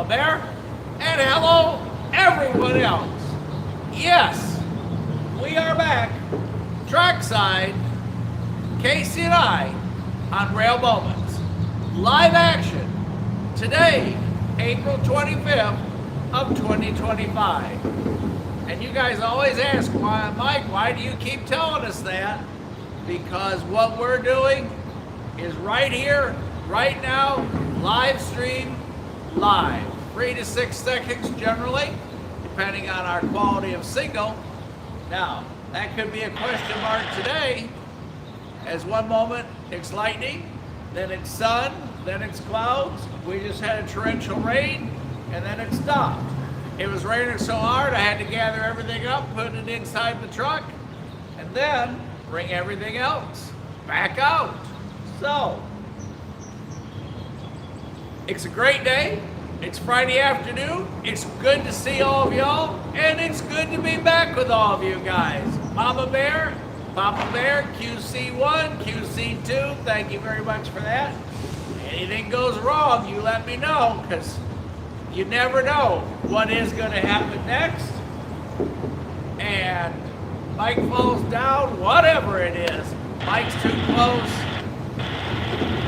Mama Bear, and hello everyone else. Yes, we are back, trackside, Casey and I, on Rail Moments. Live action, today, April 25th of 2025. And you guys always ask, Mike, why do you keep telling us that? Because what we're doing is right here, right now, live stream, live. 3 to 6 seconds generally, depending on our quality of signal. Now, that could be a question mark today, as one moment it's lightning, then it's sun, then it's clouds. We just had a torrential rain, and then it stopped. It was raining so hard I had to gather everything up, put it inside the truck, and then bring everything else back out. So, it's a great day. It's Friday afternoon. It's good to see all of y'all, and it's good to be back with all of you guys. Mama Bear, Papa Bear, QC1, QC2, thank you very much for that. Anything goes wrong, you let me know, because you never know what is going to happen next. And Mike falls down, whatever it is. Mike's too close.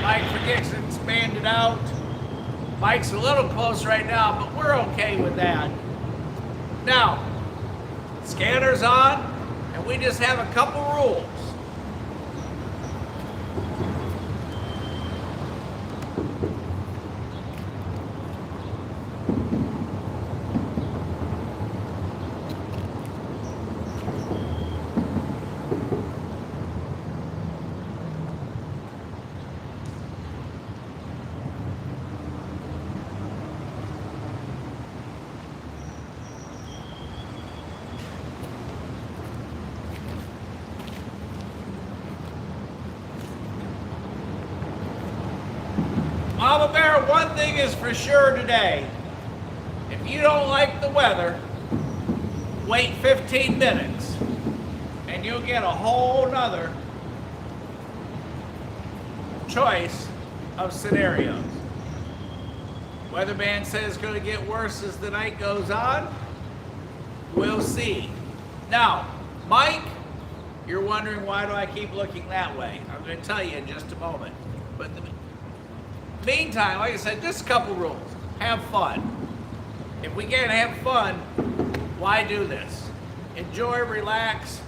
Mike forgets to expand it out. Mike's a little close right now, but we're okay with that. Now, scanner's on, and we just have a couple rules. Mama Bear, one thing is for sure today. If you don't like the weather, wait 15 minutes and you'll get a whole nother choice of scenarios. Weatherman says it's going to get worse as the night goes on. We'll see. Now, Mike, you're wondering why do I keep looking that way? I'm going to tell you in just a moment. But meantime, like I said, just a couple rules. Have fun. If we can't have fun, why do this? Enjoy, relax,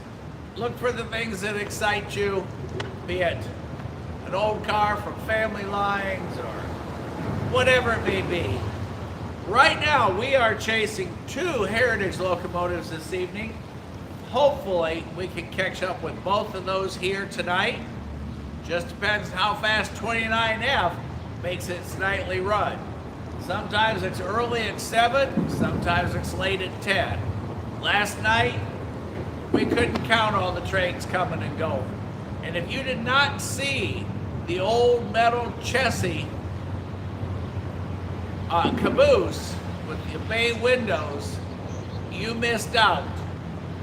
look for the things that excite you, be it an old car from Family Lines or whatever it may be. Right now, we are chasing 2 heritage locomotives this evening. Hopefully, we can catch up with both of those here tonight. Just depends how fast 29F makes its nightly run. Sometimes it's early at 7, sometimes it's late at 10. Last night, we couldn't count all the trains coming and going. And if you did not see the old metal chassis caboose with the bay windows, you missed out.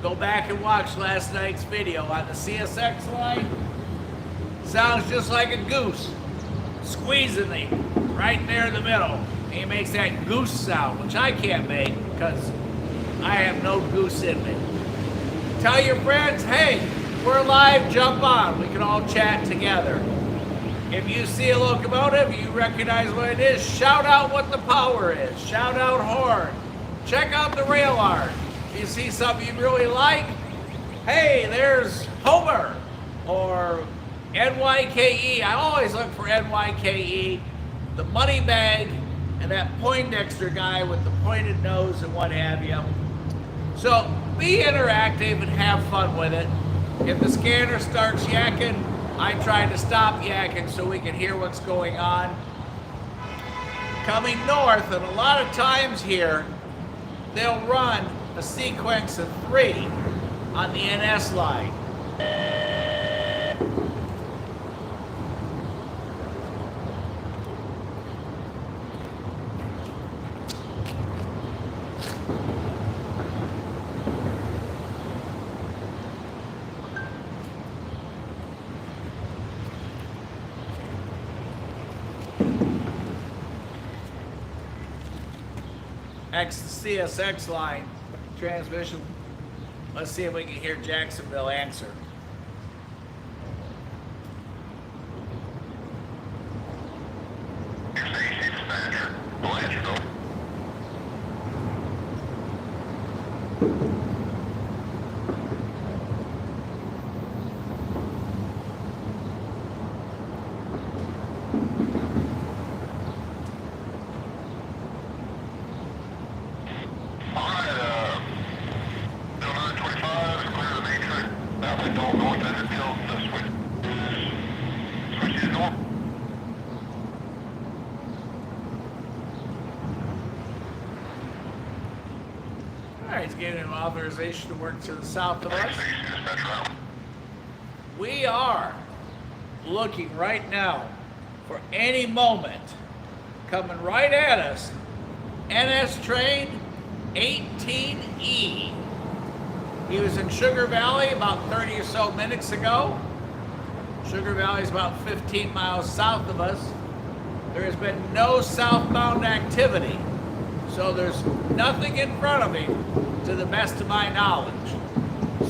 Go back and watch last night's video on the CSX line. Sounds just like a goose squeezing me right there in the middle. He makes that goose sound, which I can't make because I have no goose in me. Tell your friends, hey, we're live, jump on. We can all chat together. If you see a locomotive, you recognize what it is, shout out what the power is. Shout out horn. Check out the rail art. If you see something you really like, hey, there's Homer or NYKE. I always look for NYKE, the money bag, and that Poindexter guy with the pointed nose and what have you. So be interactive and have fun with it. If the scanner starts yakking, I try to stop yakking so we can hear what's going on. Coming north, and a lot of times here, they'll run a sequence of 3 on the NS line. CSX line transmission. Let's see if we can hear Jacksonville answer. He's getting an authorization to work to the south of us. We are looking right now for any moment coming right at us. NS train 18E. He was in Sugar Valley about 30 or so minutes ago. Sugar Valley is about 15 miles south of us. There has been no southbound activity, so there's nothing in front of him to the best of my knowledge.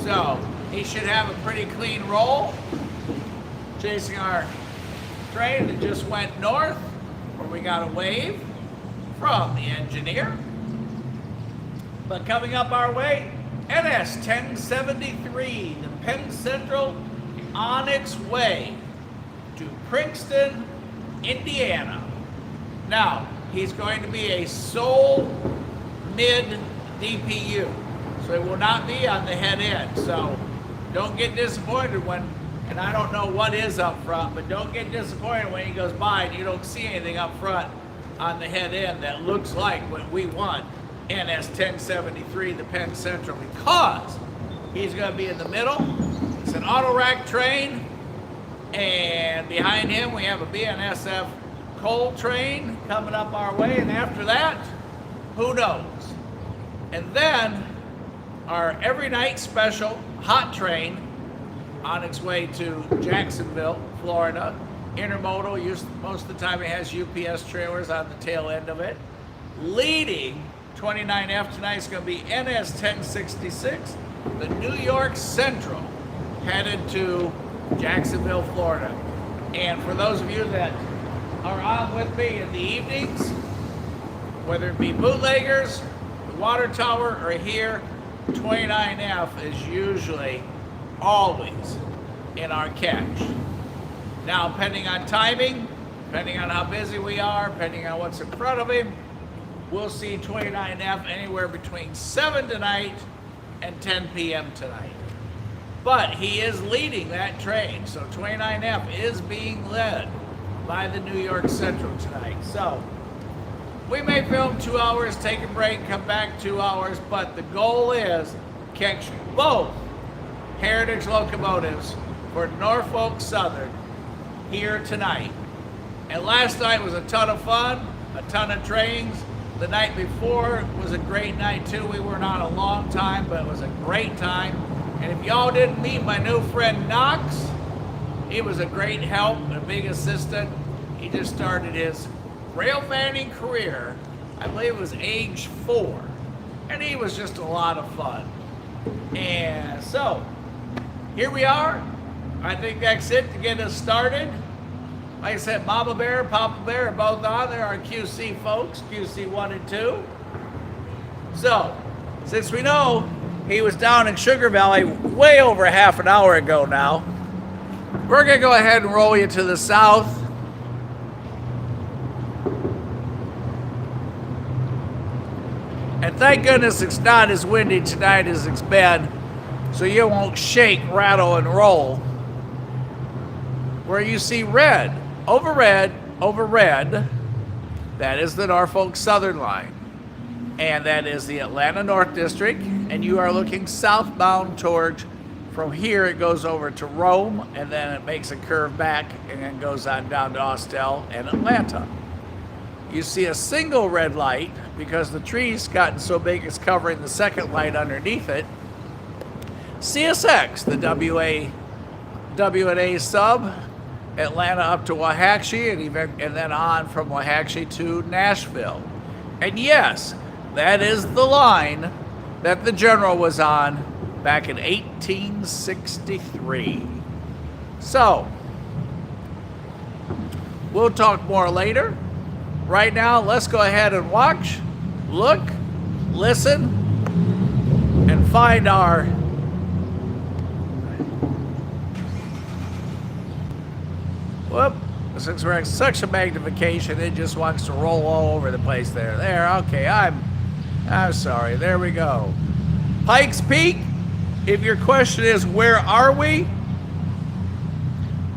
So he should have a pretty clean roll, chasing our train that just went north, where we got a wave from the engineer. But coming up our way, NS 1073, the Penn Central, on its way to Princeton, Indiana. Now, he's going to be a sole mid DPU, so it will not be on the head end. So don't get disappointed when, and I don't know what is up front, but don't get disappointed when he goes by and you don't see anything up front on the head end that looks like what we want NS 1073, the Penn Central, because he's going to be in the middle. It's an auto rack train, and behind him we have a BNSF coal train coming up our way, and after that, who knows? And then our every night special hot train on its way to Jacksonville, Florida. Intermodal, most of the time it has UPS trailers on the tail end of it. Leading 29F tonight is going to be NS 1066, the New York Central, headed to Jacksonville, Florida. And for those of you that are on with me in the evenings, whether it be bootleggers, the water tower, or here, 29F is usually always in our catch. Now, depending on timing, depending on how busy we are, depending on what's in front of him, we'll see 29F anywhere between 7 tonight and 10 p.m. tonight. But he is leading that train, so 29F is being led by the New York Central tonight. So we may film 2 hours, take a break, come back 2 hours, but the goal is catch both Heritage locomotives for Norfolk Southern here tonight. And last night was a ton of fun, a ton of trains. The night before was a great night too. We were not a long time, but it was a great time. And if y'all didn't meet my new friend Knox, he was a great help, a big assistant. He just started his rail fanning career, I believe it was age 4. And he was just a lot of fun. And so, here we are. I think that's it to get us started. Like I said, Mama Bear, Papa Bear are both on. There are QC folks, QC 1 and 2. So, since we know he was down in Sugar Valley way over half an hour ago now, we're going to go ahead and roll you to the south. And thank goodness it's not as windy tonight as it's been, so you won't shake, rattle, and roll. Where you see red, over red, that is the Norfolk Southern line. And that is the Atlanta North District, and you are looking southbound towards, from here it goes over to Rome, and then it makes a curve back, and then goes on down to Austell and Atlanta. You see a single red light, because the tree's gotten so big it's covering the second light underneath it. CSX, the WNA sub, Atlanta up to Waxahachie, and then on from Waxahachie to Nashville. And yes, that is the line that the General was on back in 1863. So, we'll talk more later. Right now, let's go ahead and watch, look, listen, and find our whoop. Since we're at such a magnification, it just wants to roll all over the place there. There, okay, I'm sorry. There we go. Pikes Peak, if your question is where are we?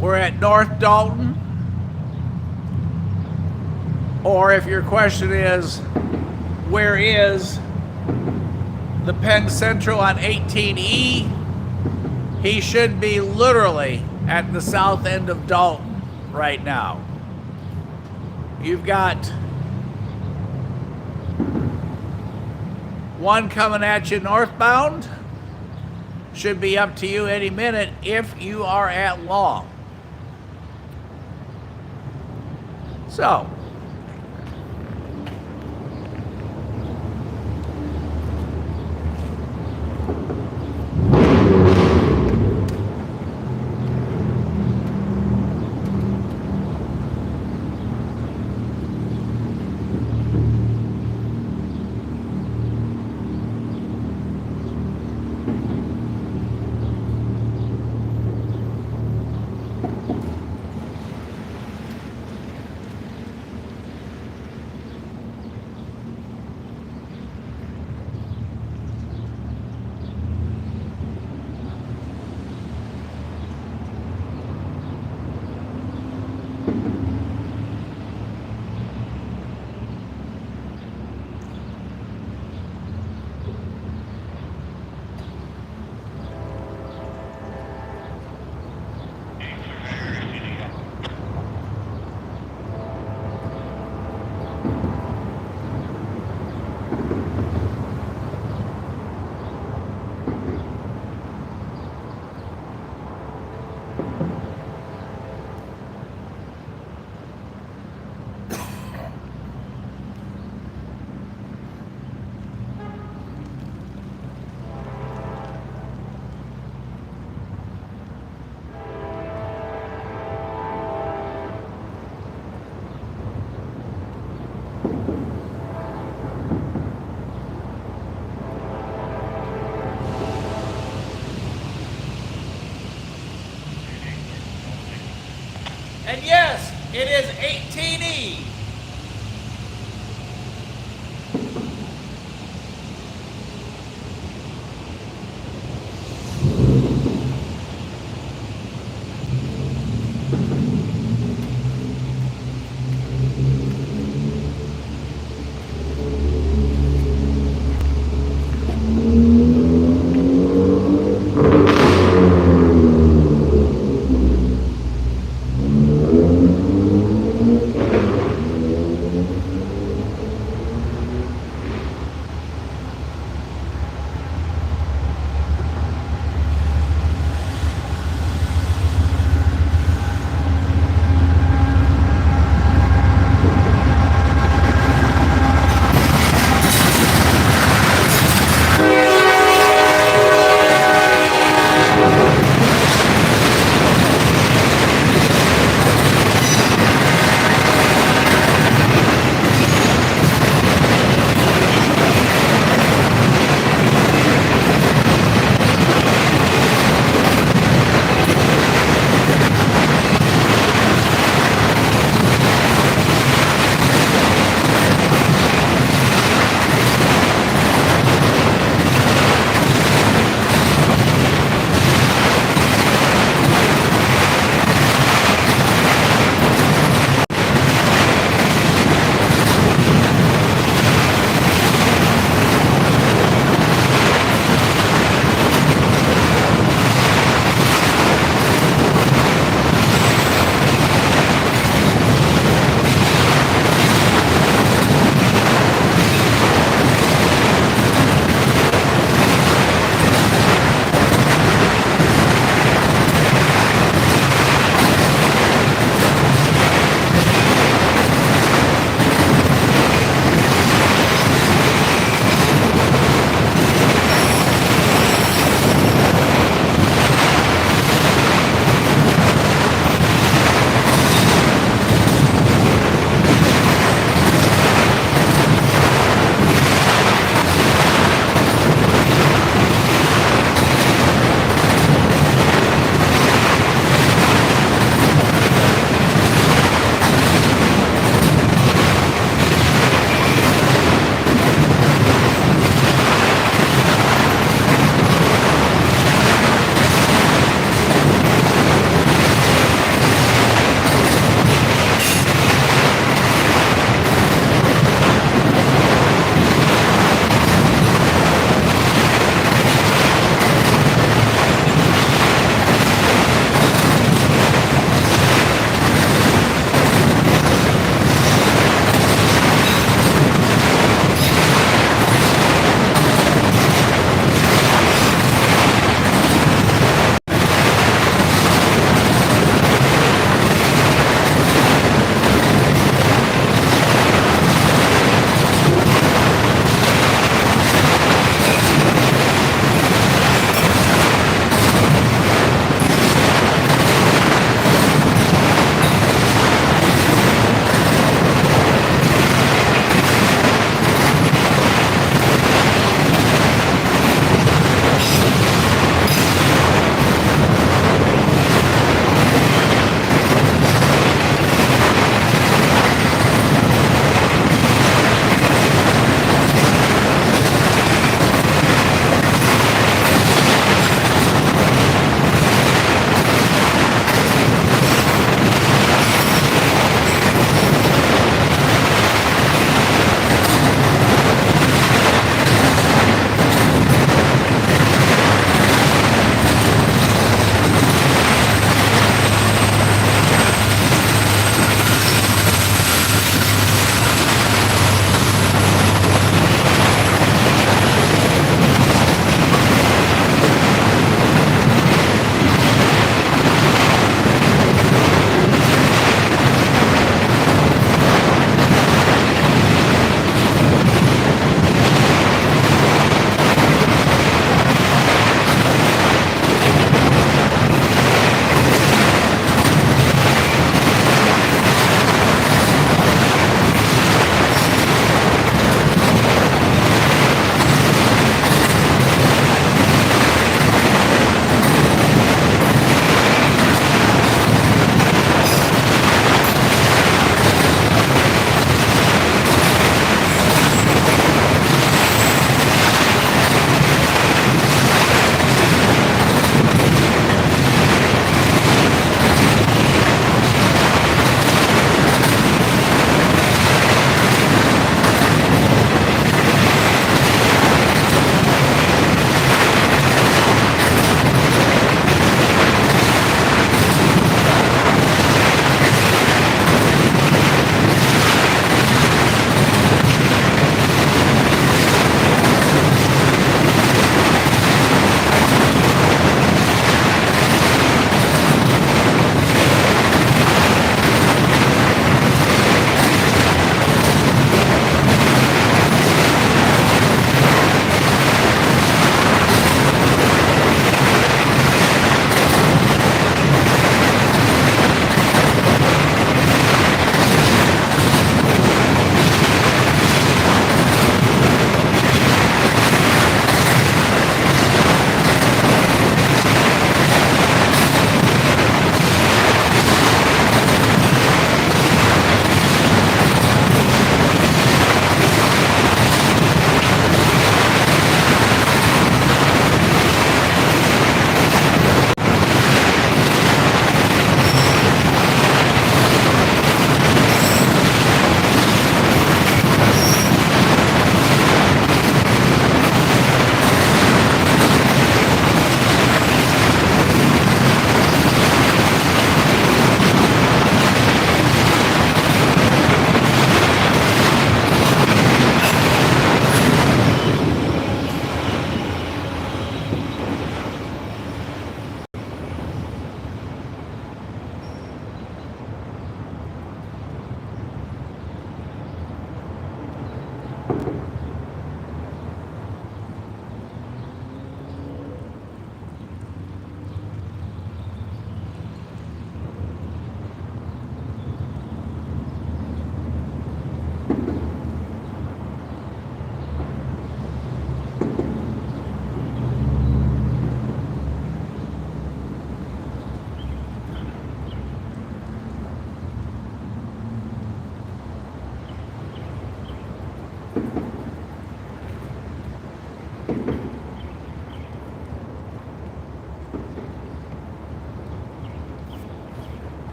We're at North Dalton. Or if your question is where is the Penn Central on 18E, he should be literally at the south end of Dalton right now. You've got one coming at you northbound. Should be up to you any minute if you are at Long. So,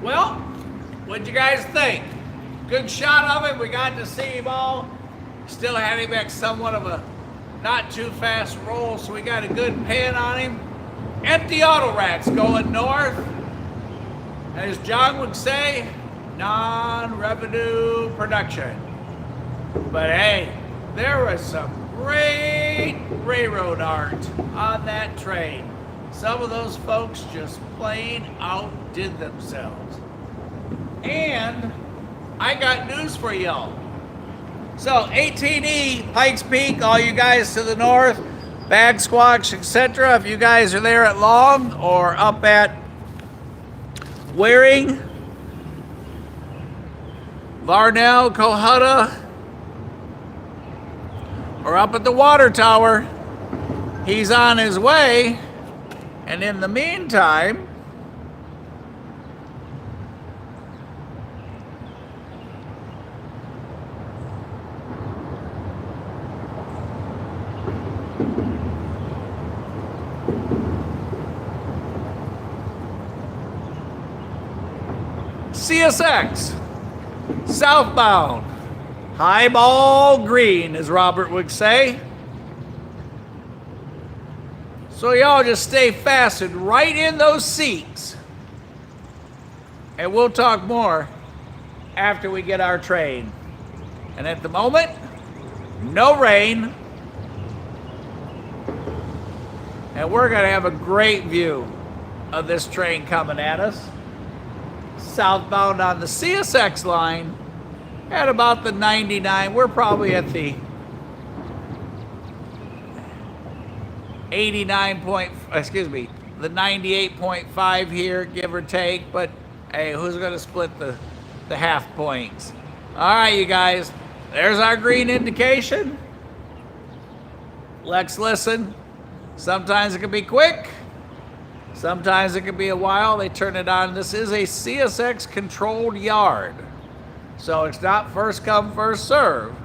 Well, what'd you guys think? Good shot of it. We got to see him all. Still had him at somewhat of a not too fast roll, so we got a good pan on him. Empty auto racks going north. As John would say, non-revenue production. But hey, there was some great railroad art on that train. Some of those folks just plain outdid themselves. And I got news for y'all. So 18E, Pikes Peak, all you guys to the north, Bag Squatch, etc. If you guys are there at Long or up at Waring, Varnell, Cohutta, or up at the water tower, he's on his way. And in the meantime, CSX, southbound, highball green, as Robert would say. So y'all just stay fastened right in those seats. And we'll talk more after we get our train. And at the moment, no rain. And we're gonna have a great view of this train coming at us. Southbound on the CSX line at about the 99. We're probably at the 98.5 here, give or take. But hey, who's gonna split the half points? All right, you guys, there's our green indication. Let's listen. Sometimes it can be quick. Sometimes it can be a while. They turn it on. This is a CSX controlled yard. So it's not first come, first serve.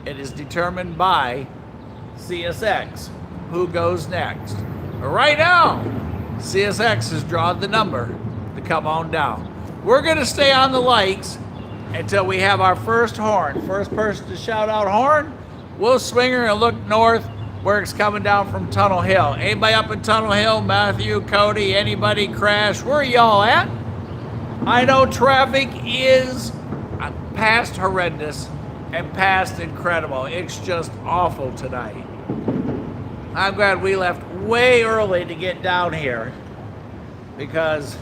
It is determined by CSX who goes next. But right now, CSX has drawn the number to come on down. We're gonna stay on the lights until we have our first horn. First person to shout out horn, we'll swing her and look north where it's coming down from Tunnel Hill. Anybody up in Tunnel Hill? Matthew, Cody, anybody crash? Where are y'all at? I know traffic is past horrendous and past incredible. It's just awful tonight. I'm glad we left way early to get down here because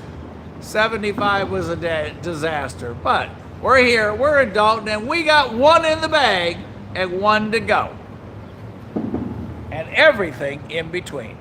75 was a disaster. But we're here, we're in Dalton, and we got one in the bag and one to go. And everything in between.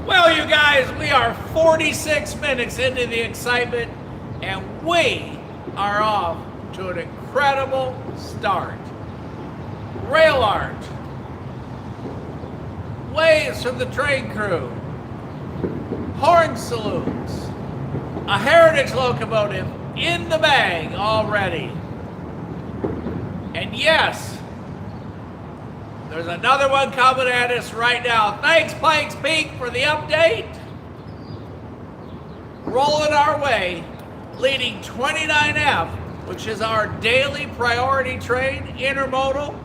Well, you guys, we are 46 minutes into the excitement, and we are off to an incredible start. Rail art, waves from the train crew, horn salutes, a heritage locomotive in the bag already. And yes, there's another one coming at us right now. Thanks, Pikes Peak, for the update. rolling our way, leading 29F, which is our daily priority train, intermodal.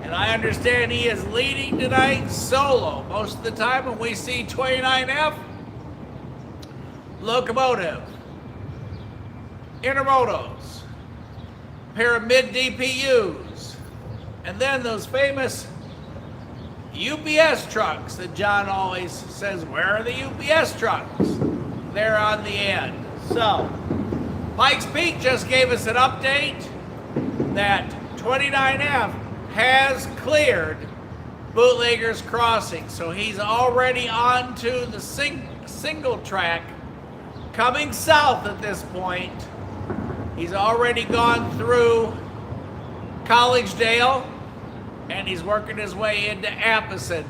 And I understand he is leading tonight solo most of the time when we see 29F, Locomotive, intermodals, pair of mid DPUs, and then those famous UPS trucks that John always says, where are the UPS trucks? They're on the end. So, Mike's Peak just gave us an update that 29F has cleared Bootleggers Crossing. So he's already on to the single track coming south at this point. He's already gone through Collegedale and he's working his way into Appomattox,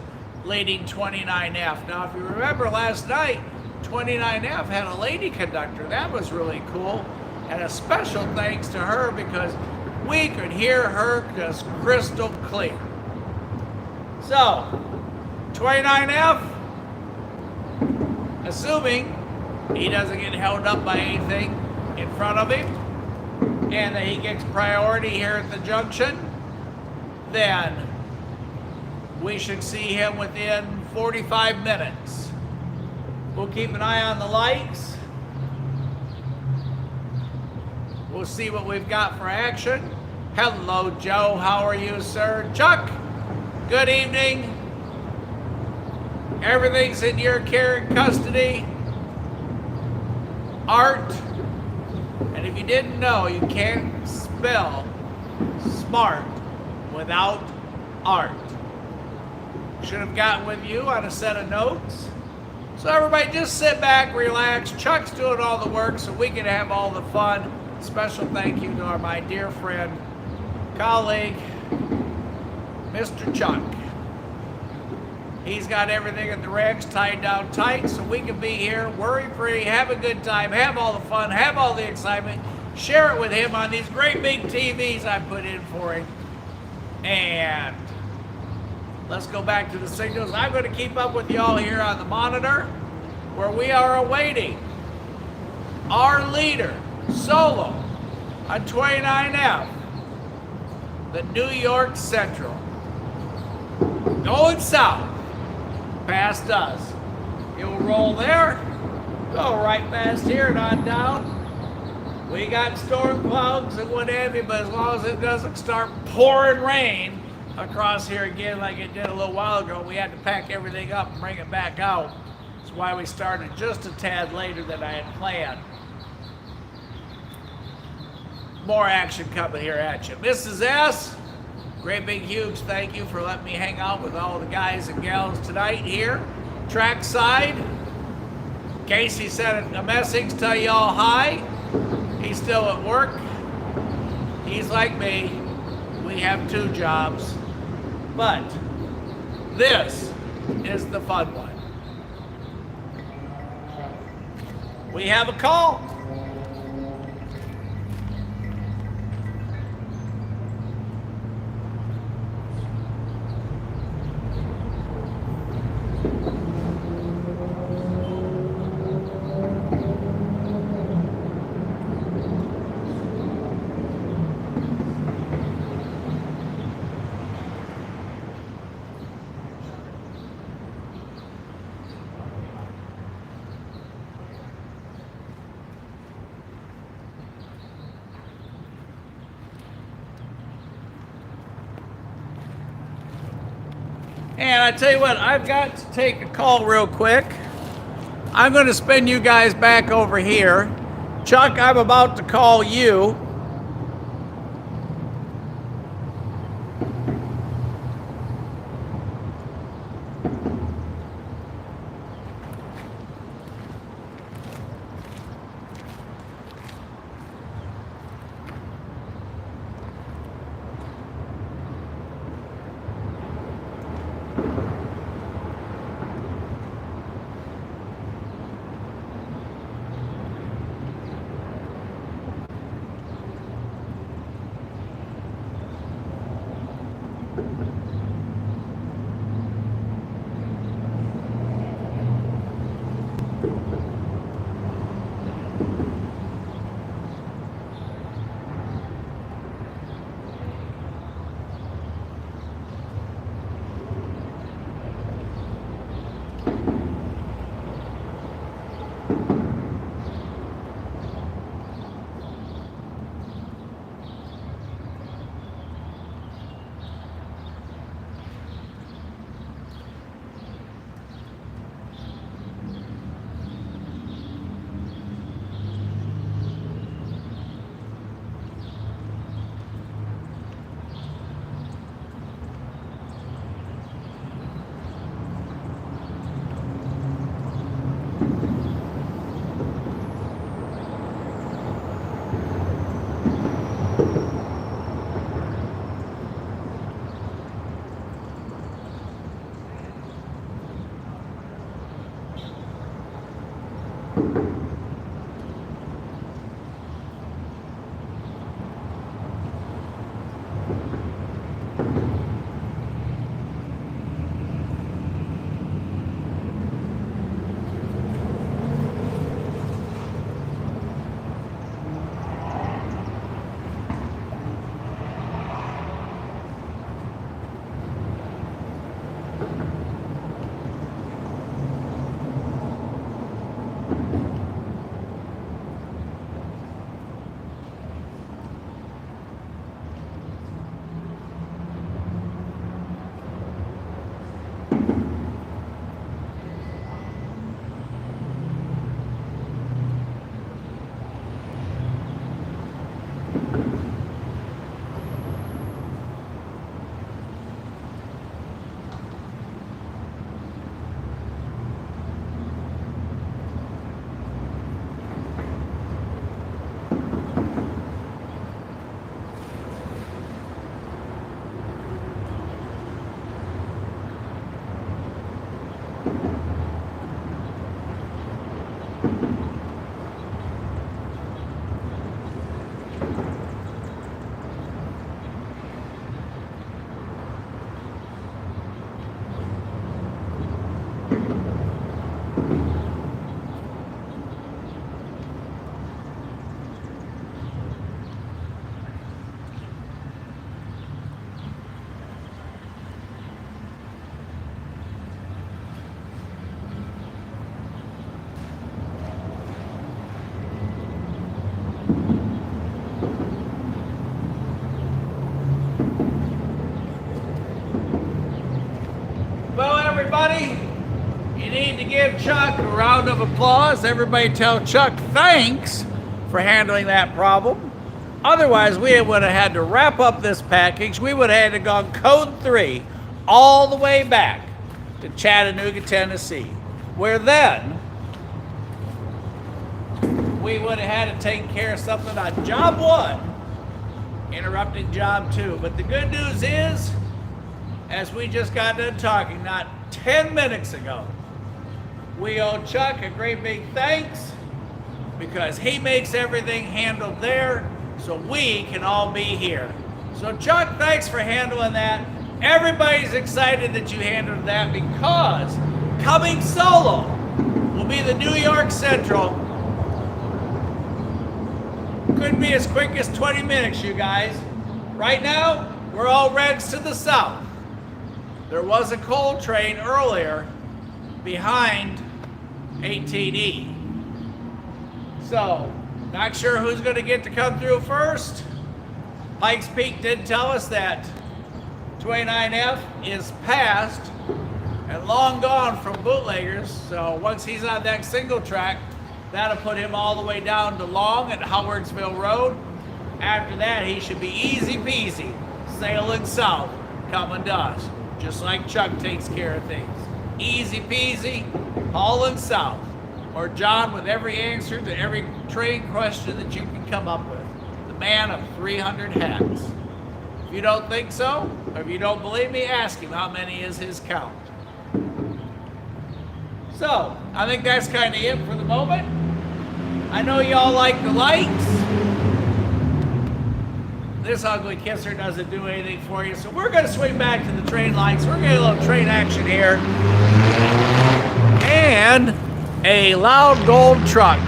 leading 29F. Now, if you remember last night, 29F had a lady conductor. That was really cool. And a special thanks to her because we could hear her just crystal clear. So, 29F, assuming he doesn't get held up by anything in front of him and that he gets priority here at the junction, then we should see him within 45 minutes. We'll keep an eye on the lights. We'll see what we've got for action. Hello, Joe. How are you, sir? Chuck, good evening. Everything's in your care and custody. Art. And if you didn't know, you can't spell smart without art. Should have gotten with you on a set of notes. So everybody just sit back, relax. Chuck's doing all the work so we can have all the fun. Special thank you to my dear friend, colleague, Mr. Chuck. He's got everything at the regs tied down tight so we can be here worry-free, have a good time, have all the fun, have all the excitement, share it with him on these great big TVs I put in for him. And let's go back to the signals. I'm going to keep up with y'all here on the monitor where we are awaiting our leader, solo, on 29F, the New York Central. Going south, past us. He'll roll there, go right past here and on down. We got storm clouds and what have you, but as long as it doesn't start pouring rain across here again like it did a little while ago, we had to pack everything up and bring it back out. That's why we started just a tad later than I had planned. More action coming here at you. Mrs. S, great big huge thank you for letting me hang out with all the guys and gals tonight here. Trackside, Casey sent a message, tell you all hi. He's still at work. He's like me. We have two jobs. But this is the fun one. We have a call. And I tell you what, I've got to take a call real quick. I'm going to spin you guys back over here. Chuck, I'm about to call you. Well, everybody, you need to give Chuck a round of applause. Everybody tell Chuck thanks for handling that problem. Otherwise, we would have had to wrap up this package. We would have had to gone code 3 all the way back to Chattanooga, Tennessee, where then we would have had to take care of something on job 1, interrupting job 2. But the good news is, as we just got done talking not 10 minutes ago, we owe Chuck a great big thanks because he makes everything handled there so we can all be here. So Chuck, thanks for handling that. Everybody's excited that you handled that because coming solo will be the New York Central. Could be as quick as 20 minutes, you guys. Right now, we're all regs to the south. There was a coal train earlier behind 18E. So, not sure who's going to get to come through first. Pikes Peak did tell us that 29F is past and long gone from bootleggers. So once he's on that single track, that'll put him all the way down to Long at Howardsville Road. After that, he should be easy peasy sailing south, coming to us. Just like Chuck takes care of things. Easy peasy, hauling south. Or John with every answer to every train question that you can come up with. The man of 300 hats. If you don't think so, or if you don't believe me, ask him how many is his count. So, I think that's kind of it for the moment. I know y'all like the lights. This ugly kisser doesn't do anything for you, so we're going to swing back to the train lights. We're getting a little train action here. And a loud gold truck.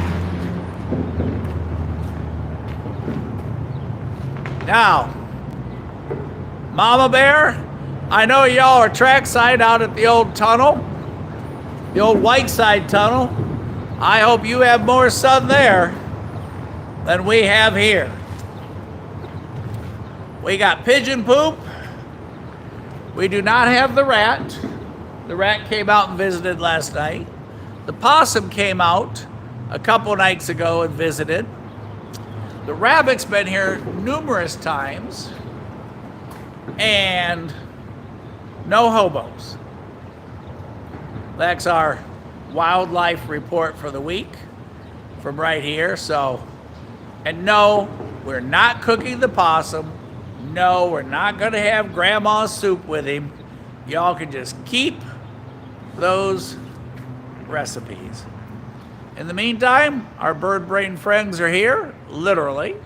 Now, Mama Bear, I know y'all are trackside out at the old tunnel, the old Whiteside Tunnel. I hope you have more sun there than we have here. We got pigeon poop. We do not have the rat. The rat came out and visited last night. The possum came out a couple nights ago and visited. The rabbit's been here numerous times. And no hobos. That's our wildlife report for the week from right here. So, and no, we're not cooking the possum. No, we're not going to have grandma's soup with him. Y'all can just keep those recipes. In the meantime, our bird brain friends are here, literally.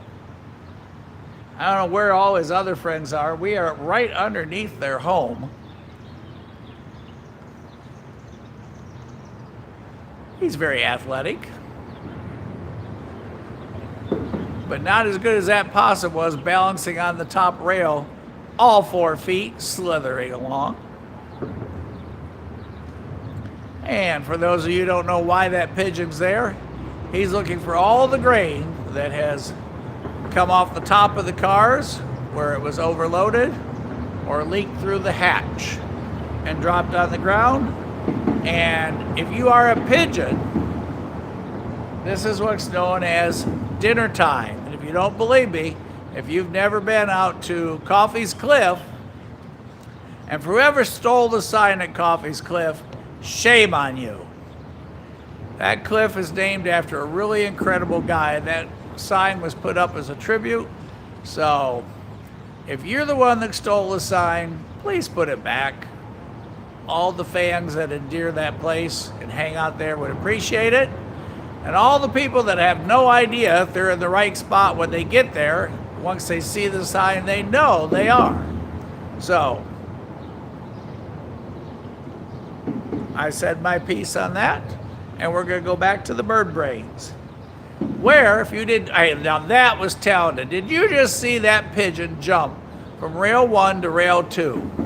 I don't know where all his other friends are. We are right underneath their home. He's very athletic, but not as good as that possum was, balancing on the top rail, all 4 feet, slithering along. And for those of you who don't know why that pigeon's there, he's looking for all the grain that has come off the top of the cars where it was overloaded or leaked through the hatch and dropped on the ground. And if you are a pigeon, this is what's known as dinner time. And if you don't believe me, if you've never been out to Coffey's Cliff, and for whoever stole the sign at Coffey's Cliff, shame on you. That cliff is named after a really incredible guy. That sign was put up as a tribute. So if you're the one that stole the sign, please put it back. All the fans that endear that place and hang out there would appreciate it. And all the people that have no idea if they're in the right spot when they get there, once they see the sign, they know they are. So I said my piece on that, and we're going to go back to the bird brains. Where, if you did, now that was talented. Did you just see that pigeon jump from rail 1 to rail 2?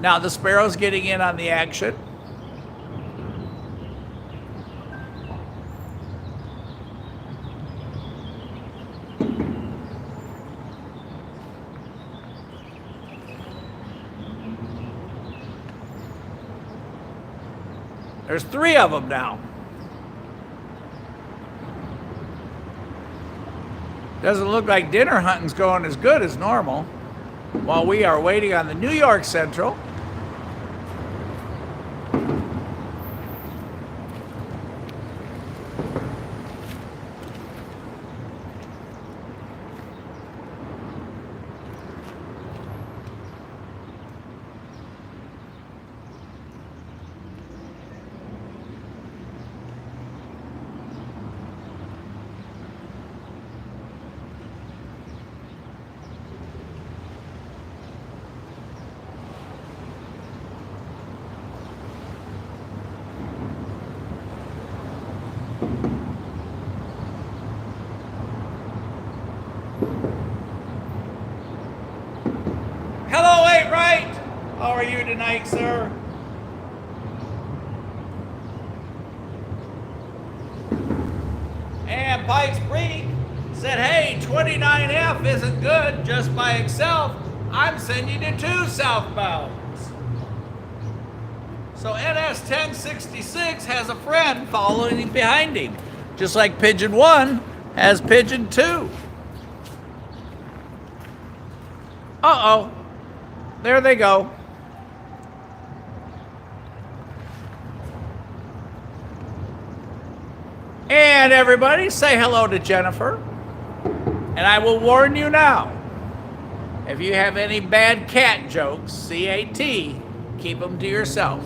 Now the sparrow's getting in on the action. There's 3 of them now. Doesn't look like dinner hunting's going as good as normal. While we are waiting on the New York Central. Hello, 8 right. How are you tonight, sir? And Pikes Peak said, hey, 29F isn't good just by itself. I'm sending you 2 southbounds. So NS 1066 has a friend following behind him, just like Pigeon 1 has Pigeon 2. Uh-oh. There they go. And everybody, say hello to Jennifer. And I will warn you now, if you have any bad cat jokes, C-A-T, keep them to yourself.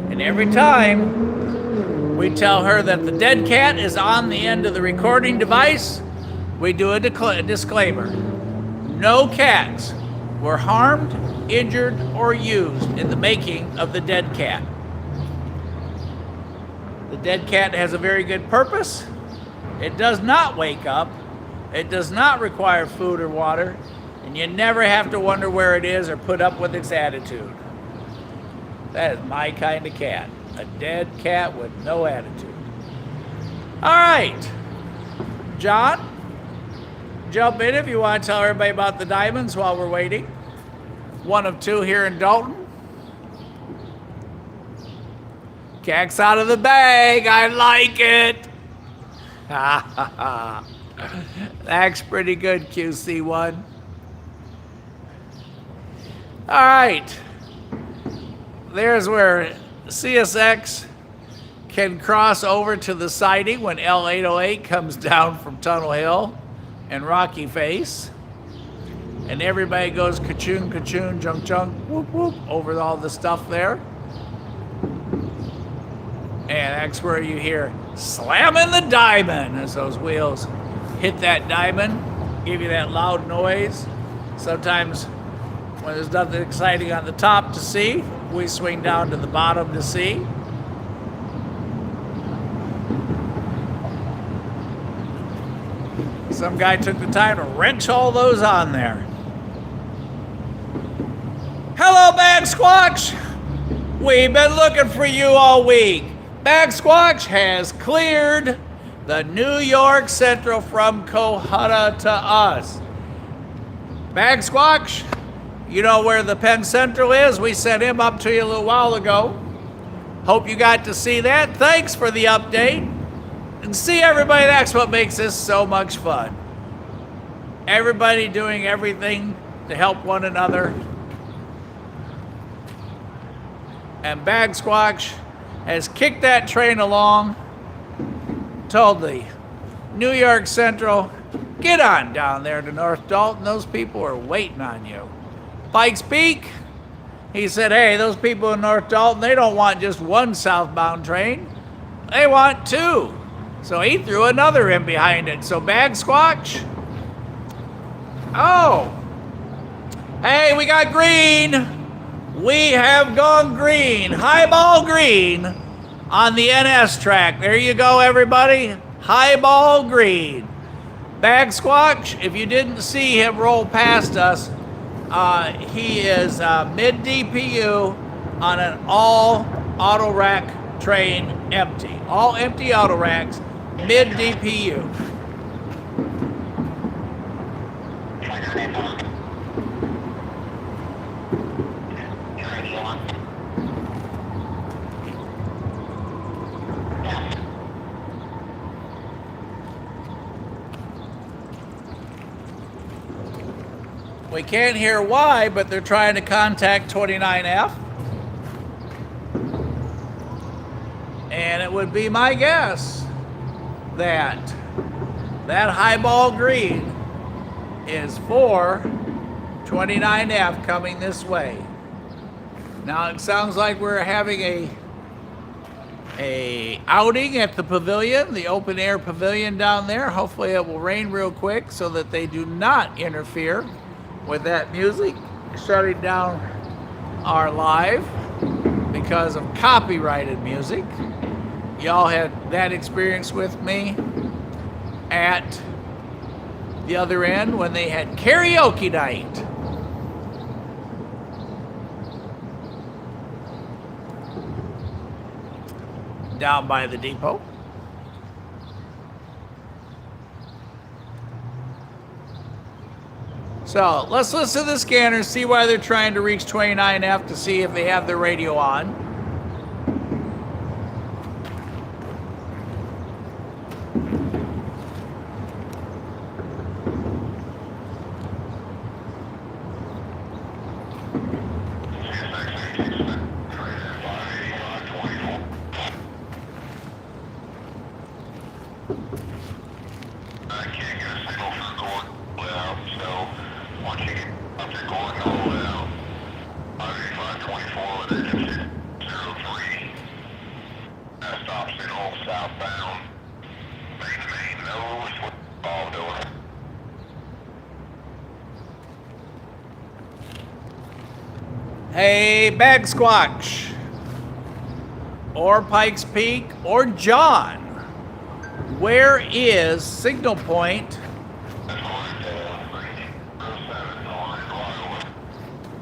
And every time we tell her that the dead cat is on the end of the recording device, we do a disclaimer. No cats were harmed, injured, or used in the making of the dead cat. The dead cat has a very good purpose. It does not wake up. It does not require food or water, and you never have to wonder where it is or put up with its attitude. That is my kind of cat. A dead cat with no attitude. All right. John, jump in if you want to tell everybody about the diamonds while we're waiting. 1 of 2 here in Dalton. Cat's out of the bag. I like it. That's pretty good, QC1. All right. There's where CSX can cross over to the siding when L808 comes down from Tunnel Hill and Rocky Face. And everybody goes ka-choon, ka-choon, junk, junk, whoop, whoop, over all the stuff there. And that's where you hear slamming the diamond as those wheels hit that diamond, give you that loud noise. Sometimes when there's nothing exciting on the top to see, we swing down to the bottom to see. Some guy took the time to wrench all those on there. Hello, Bag Squatch! We've been looking for you all week. Bag Squatch has cleared the New York Central from Cohutta to us. Bag Squatch, you know where the Penn Central is? We sent him up to you a little while ago. Hope you got to see that. Thanks for the update. And see, everybody, that's what makes this so much fun. Everybody doing everything to help one another. And Bag Squatch has kicked that train along, told the New York Central, get on down there to North Dalton. Those people are waiting on you. Pikes Peak, he said, hey, those people in North Dalton, they don't want just one southbound train. They want two. So he threw another in behind it. So Bag Squatch, oh, hey, we got green. We have gone green, highball green on the NS track. There you go, everybody. Highball green. Bag Squatch, if you didn't see him roll past us, he is mid DPU on an all auto rack train empty. All empty auto racks, mid DPU. We can't hear why, but they're trying to contact 29F. And it would be my guess that that highball green is for 29F coming this way. Now it sounds like we're having a outing at the pavilion, the open air pavilion down there. Hopefully it will rain real quick so that they do not interfere with that music, shutting down our live because of copyrighted music. Y'all had that experience with me at the other end when they had karaoke night. Down by the depot. So let's listen to the scanner, see why they're trying to reach 29F to see if they have their radio on. Hey, Bag Squatch, or Pikes Peak, or John, where is signal point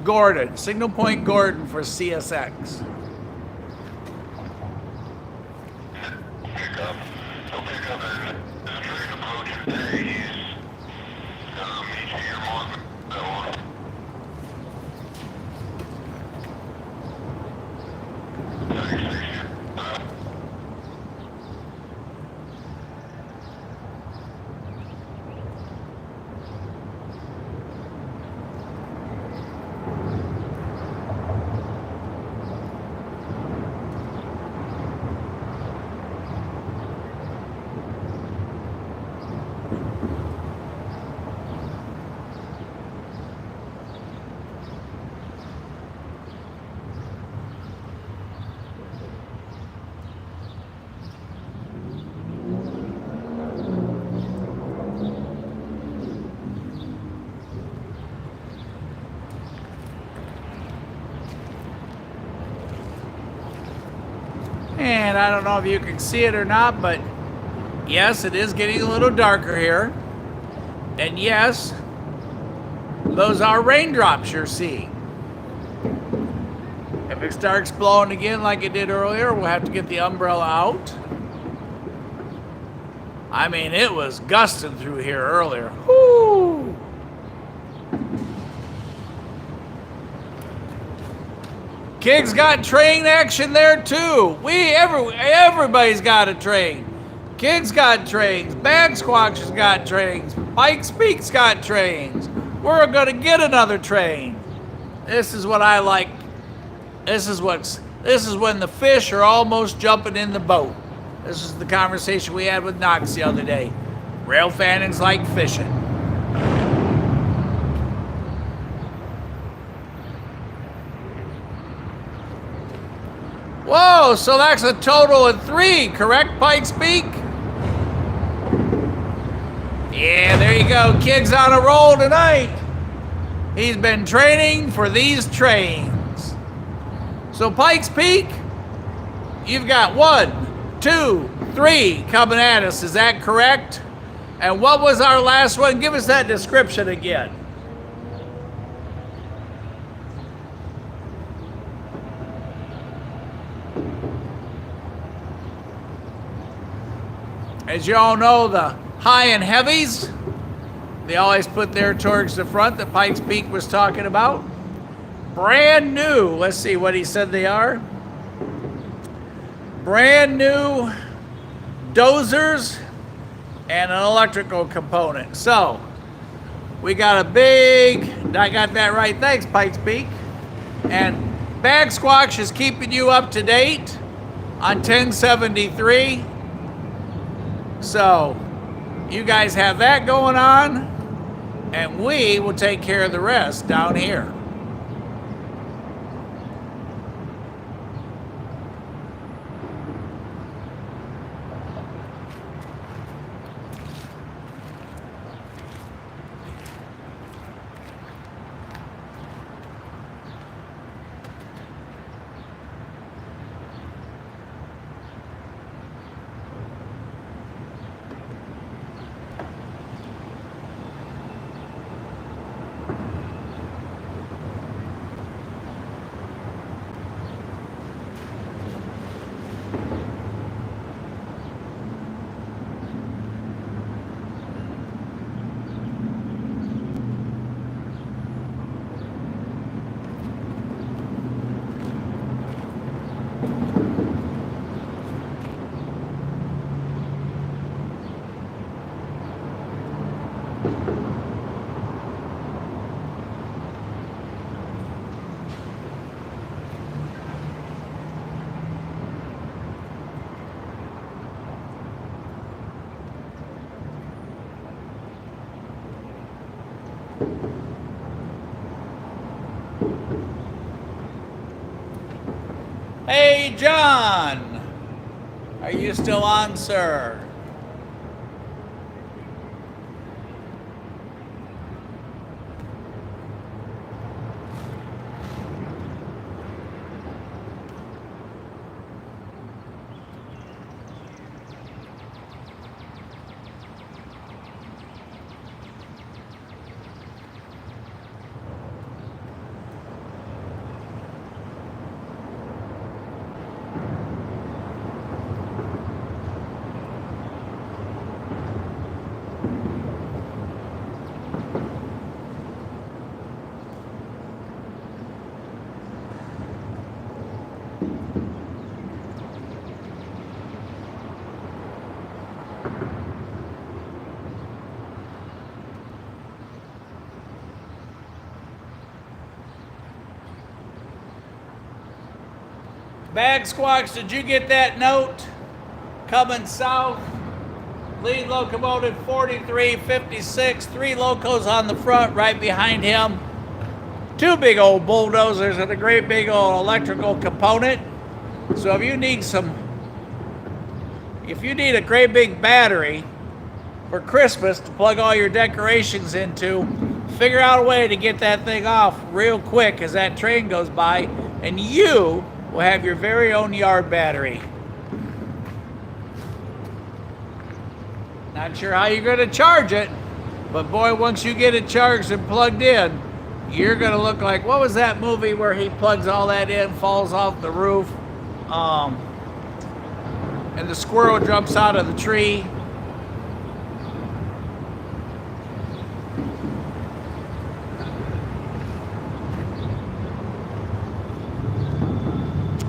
Gordon? Signal point Gordon for CSX. I don't know if you can see it or not, but yes, it is getting a little darker here. And yes, those are raindrops you're seeing. If it starts blowing again like it did earlier, we'll have to get the umbrella out. I mean, it was gusting through here earlier. Whoo! Kids got train action there too. Everybody's got a train. Kids got trains. Bag Squatch's got trains. Pikes Peak's got trains. We're gonna get another train. This is what I like. This is when the fish are almost jumping in the boat. This is the conversation we had with Knox the other day. Rail fanning's like fishing. Whoa, so that's a total of 3, correct, Pikes Peak? Yeah, there you go. Kid's on a roll tonight. He's been training for these trains. So Pikes Peak, you've got 1, 2, 3 coming at us. Is that correct? And what was our last one? Give us that description again. As you all know, the high and heavies, they always put their towards the front that Pikes Peak was talking about. Brand new, let's see what he said they are. Brand new dozers and an electrical component. So, we got a big, I got that right, thanks Pikes Peak. And Bag Squatch is keeping you up to date on 1073. So, you guys have that going on, and we will take care of the rest down here. Hey, John, are you still on, sir? Bag Squatch, did you get that note? Coming south, lead locomotive 4356, 3 locos on the front, right behind him. 2 big old bulldozers and a great big old electrical component. So if you need a great big battery for Christmas to plug all your decorations into, figure out a way to get that thing off real quick as that train goes by, and you will have your very own yard battery. Not sure how you're going to charge it, but boy, once you get it charged and plugged in, you're going to look like, what was that movie where he plugs all that in, falls off the roof, and the squirrel jumps out of the tree?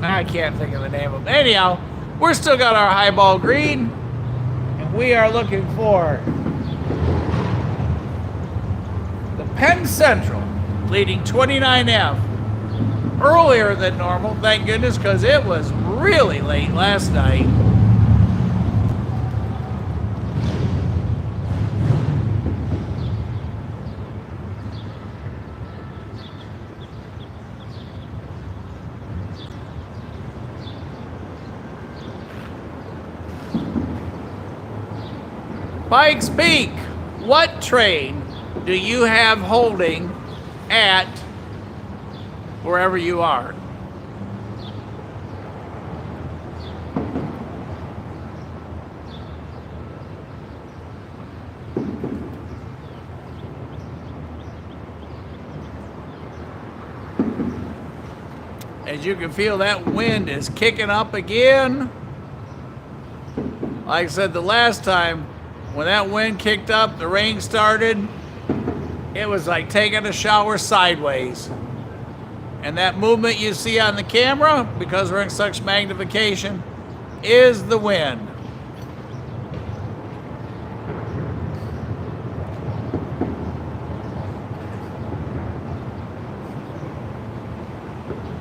I can't think of the name of it. Anyhow, we're still got our highball green, and we are looking for the Penn Central, leading 29F. Earlier than normal, thank goodness, because it was really late last night. Pikes Peak, what train do you have holding at wherever you are? As you can feel, that wind is kicking up again. Like I said the last time, when that wind kicked up, the rain started, it was like taking a shower sideways. And that movement you see on the camera, because we're in such magnification, is the wind.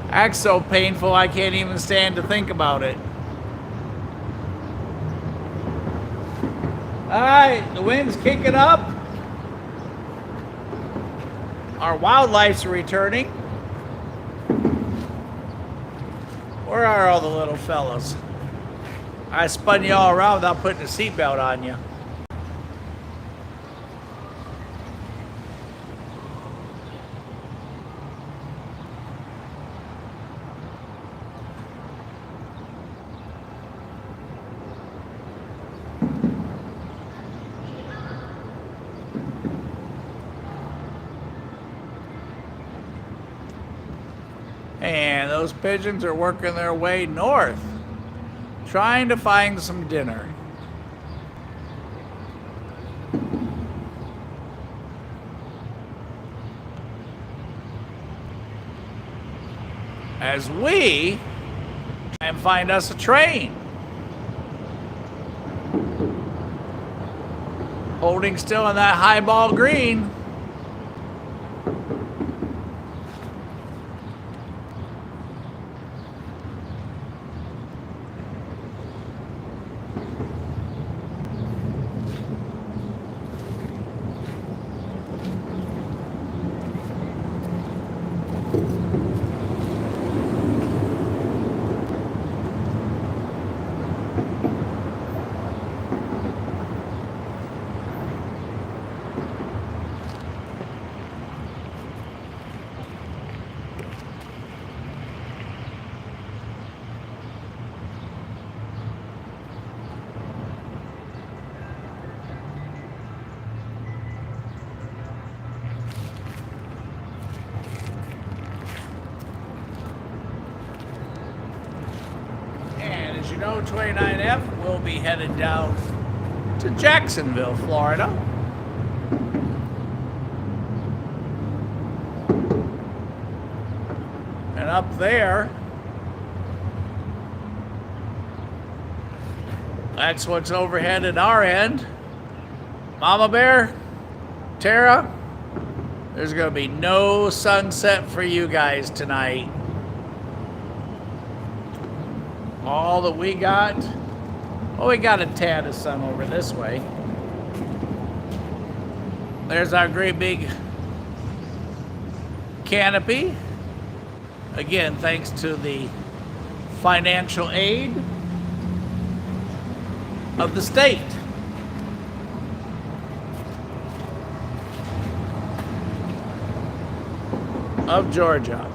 That's so painful I can't even stand to think about it. Alright, the wind's kicking up. Our wildlife's returning. Where are all the little fellas? I spun you all around without putting a seatbelt on you. And those pigeons are working their way north, trying to find some dinner. As we try and find us a train. Holding still on that highball green. As you know, 29F will be headed down to Jacksonville, Florida. And up there, that's what's overhead at our end. Mama Bear, Tara, there's going to be no sunset for you guys tonight. All that we got, well, we got a tad of sun over this way. There's our great big canopy. Again, thanks to the financial aid of the state. Of Georgia.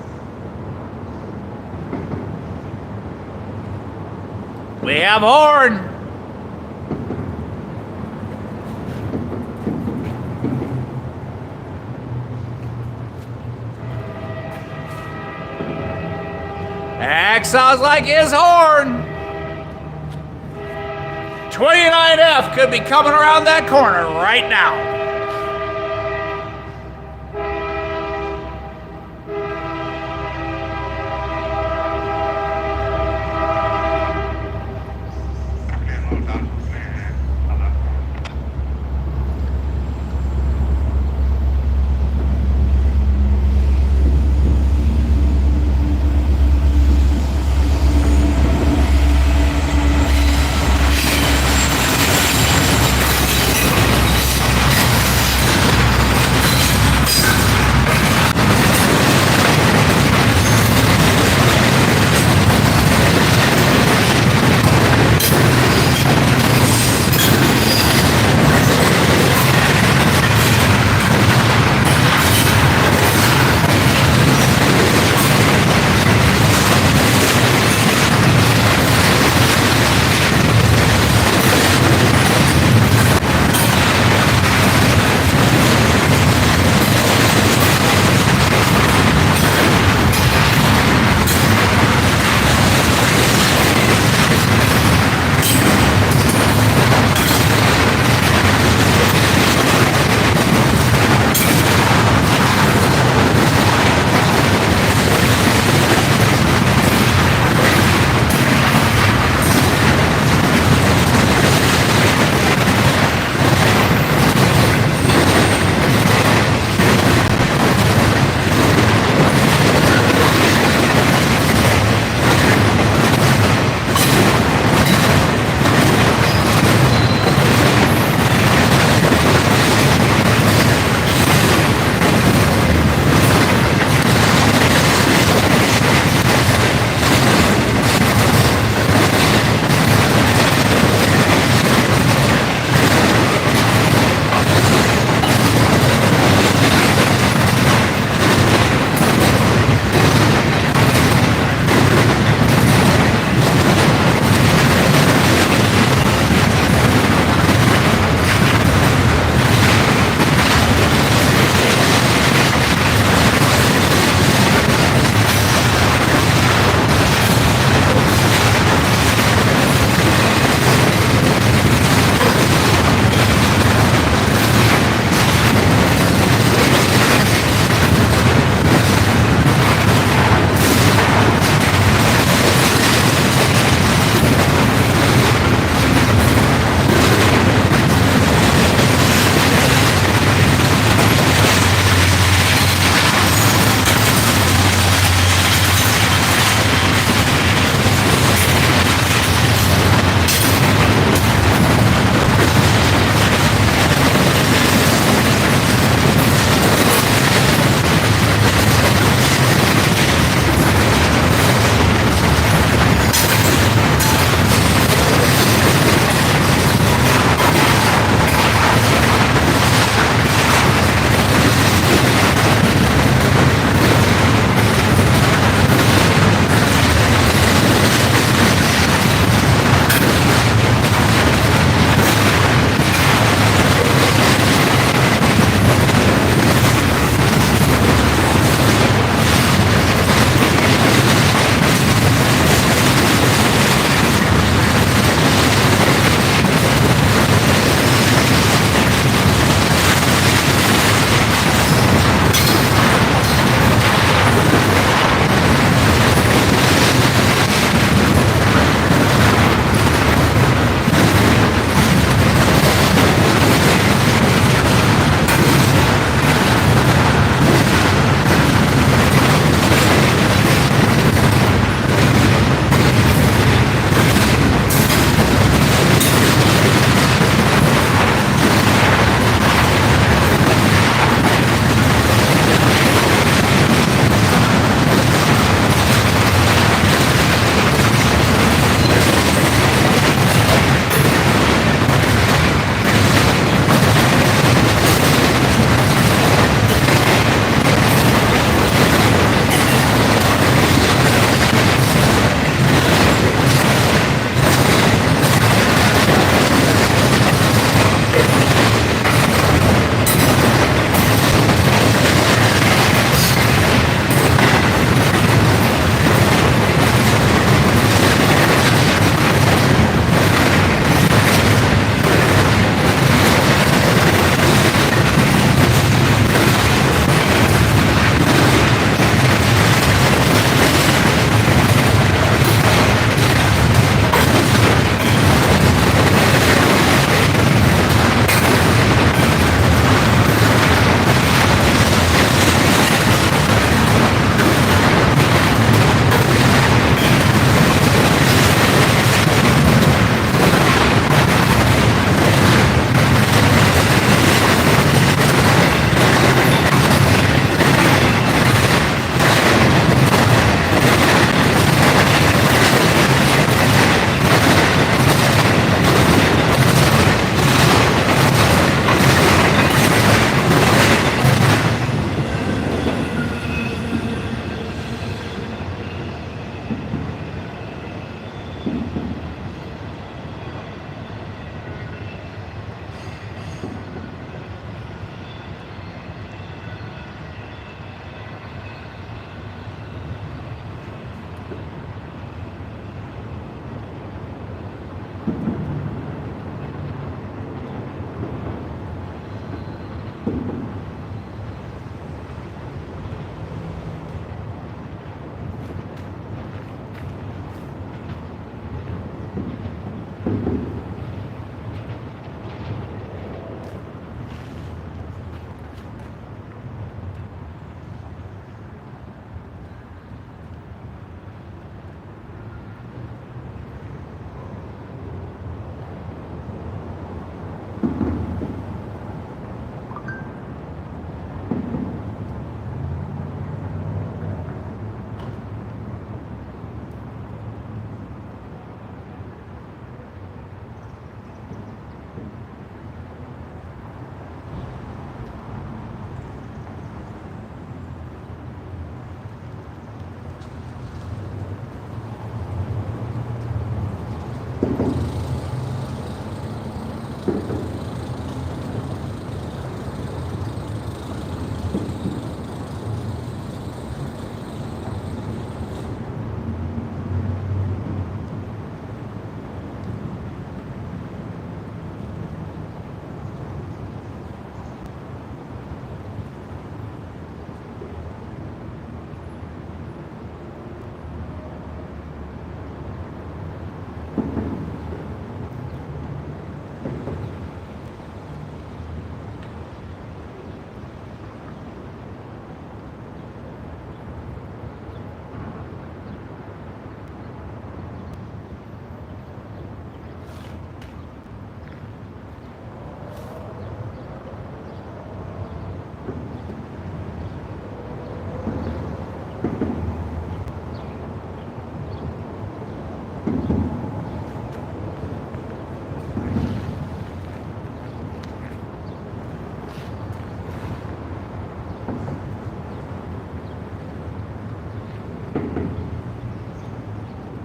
We have horn. That sounds like his horn. 29F could be coming around that corner right now.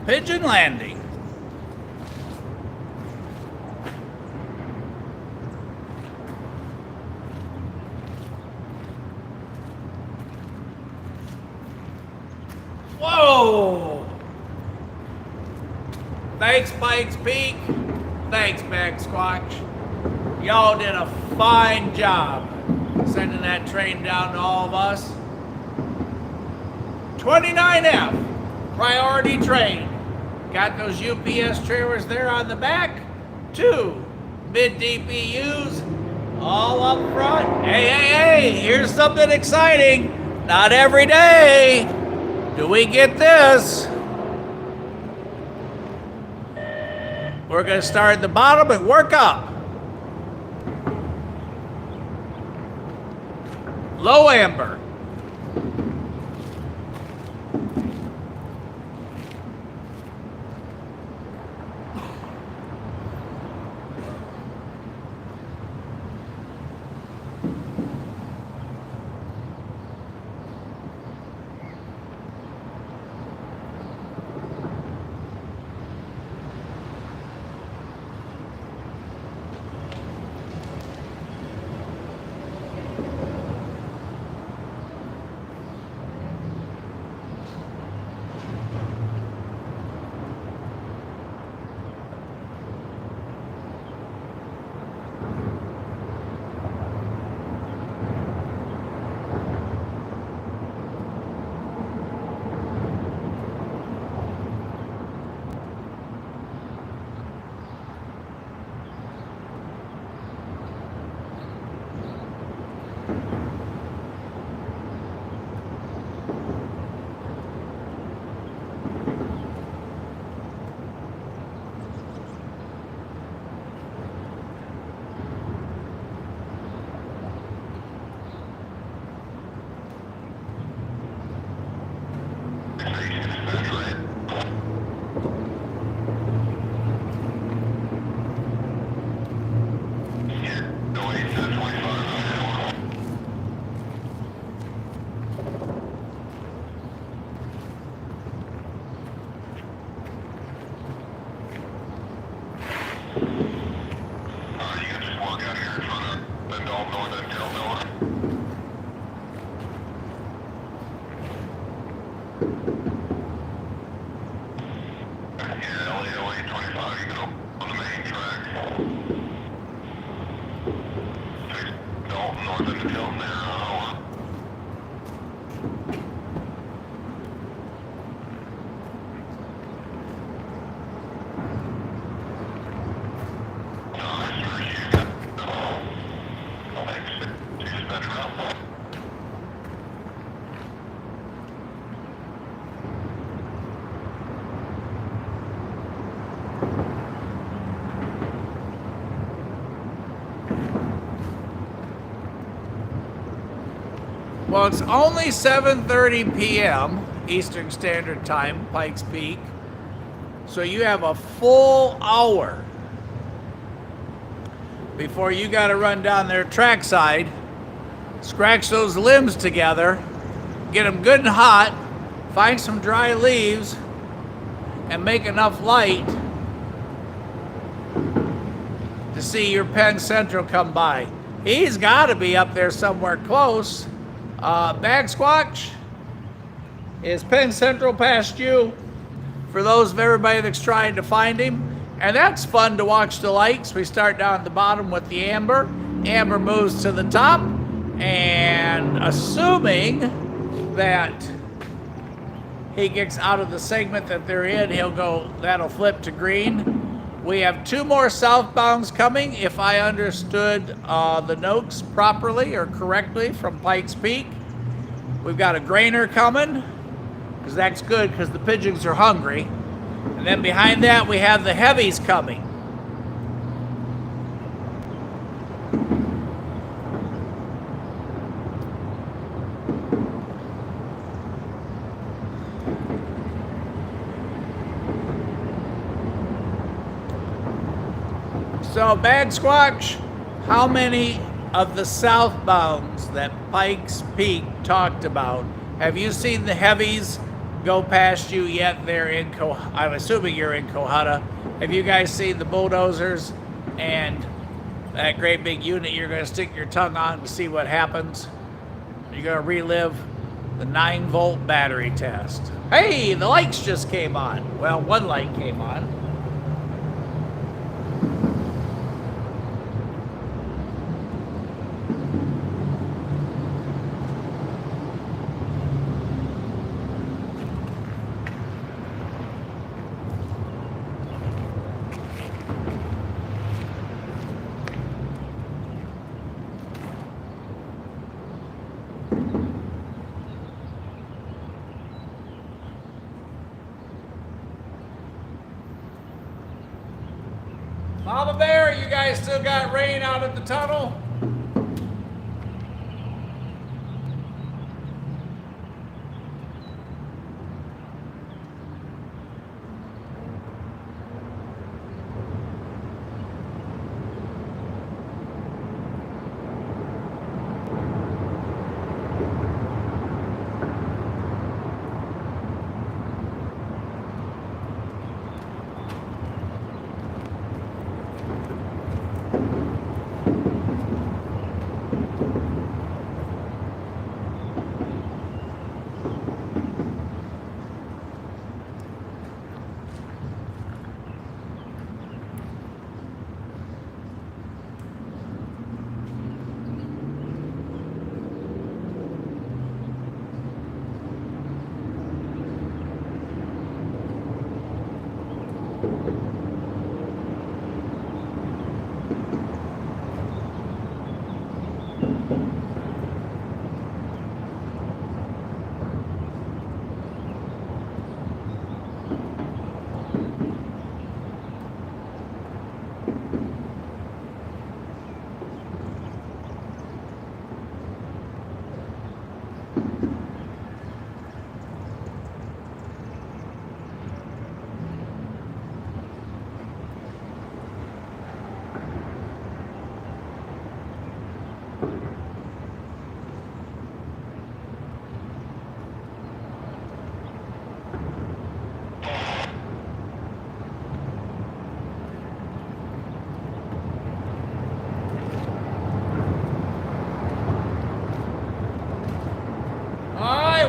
Pigeon Landing. Whoa! Thanks, Pikes Peak. Thanks, Bag Squatch. Y'all did a fine job sending that train down to all of us. 29F, priority train. Got those UPS trailers there on the back. 2 mid-DPUs all up front. Hey, here's something exciting. Not every day do we get this. We're going to start at the bottom and work up. Low amber. Well, it's only 7:30 p.m. Eastern Standard Time, Pikes Peak. So you have a full hour before you got to run down there trackside, scratch those limbs together, get them good and hot, find some dry leaves, and make enough light to see your Penn Central come by. He's got to be up there somewhere close. Bag Squatch, is Penn Central past you? For those of everybody that's trying to find him. And that's fun to watch the lights. We start down at the bottom with the amber. Amber moves to the top. And assuming that he gets out of the segment that they're in, that'll flip to green. We have 2 more southbounds coming, if I understood the notes properly or correctly from Pikes Peak. We've got a grainer coming, because that's good, because the pigeons are hungry. And then behind that, we have the heavies coming. So, Bag Squatch, how many of the southbounds that Pikes Peak talked about have you seen the heavies go past you yet there in I'm assuming you're in Kohata. Have you guys seen the bulldozers and that great big unit you're going to stick your tongue on to see what happens? You're going to relive the 9-volt battery test. Hey, the lights just came on. Well, one light came on. Mama Bear, you guys still got rain out at the tunnel?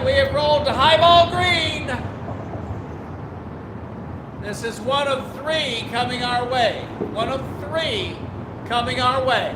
We have rolled to highball green. This is one of 3 coming our way. One of 3 coming our way.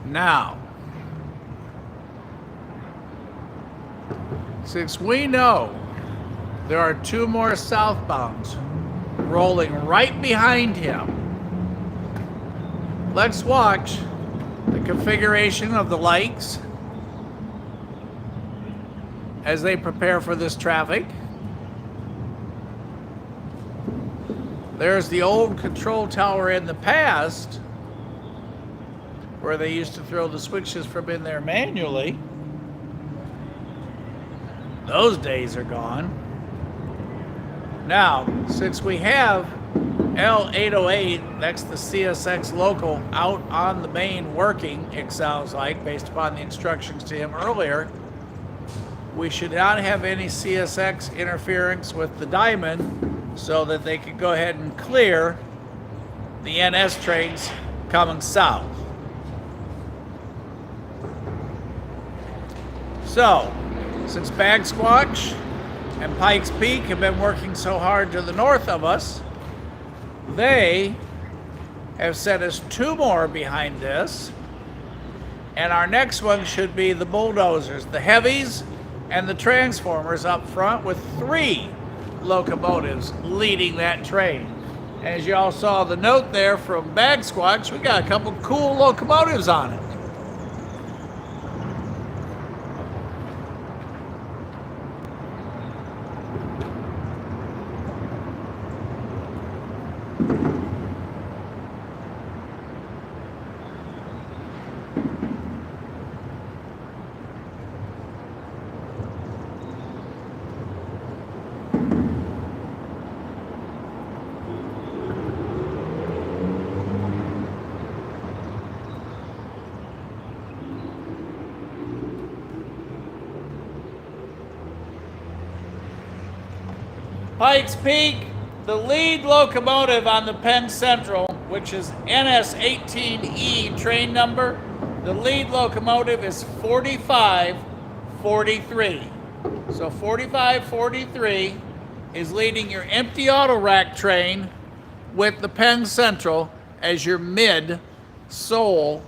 Now, since we know there are two more southbounds rolling right behind him, let's watch the configuration of the lights as they prepare for this traffic. There's the old control tower in the past where they used to throw the switches from in there manually. Those days are gone. Now, since we have L808, that's the CSX local, out on the main working, it sounds like, based upon the instructions to him earlier, we should not have any CSX interference with the Diamond so that they can go ahead and clear the NS trains coming south. So, since Bagsquatch and Pikes Peak have been working so hard to the north of us, they have sent us two more behind this, and our next one should be the bulldozers, the heavies, and the transformers up front with 3 locomotives leading that train. As you all saw the note there from Bagsquatch, we got a couple cool locomotives on it. Pikes Peak, the lead locomotive on the Penn Central, which is NS18E train number, the lead locomotive is 4543. So 4543 is leading your empty auto rack train with the Penn Central as your mid sole,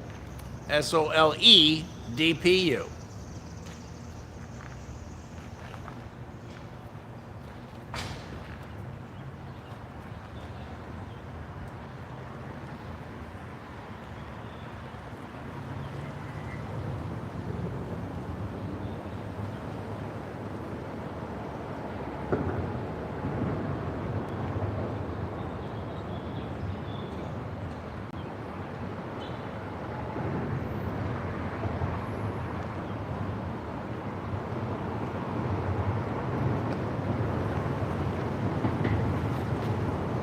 SOLE, DPU.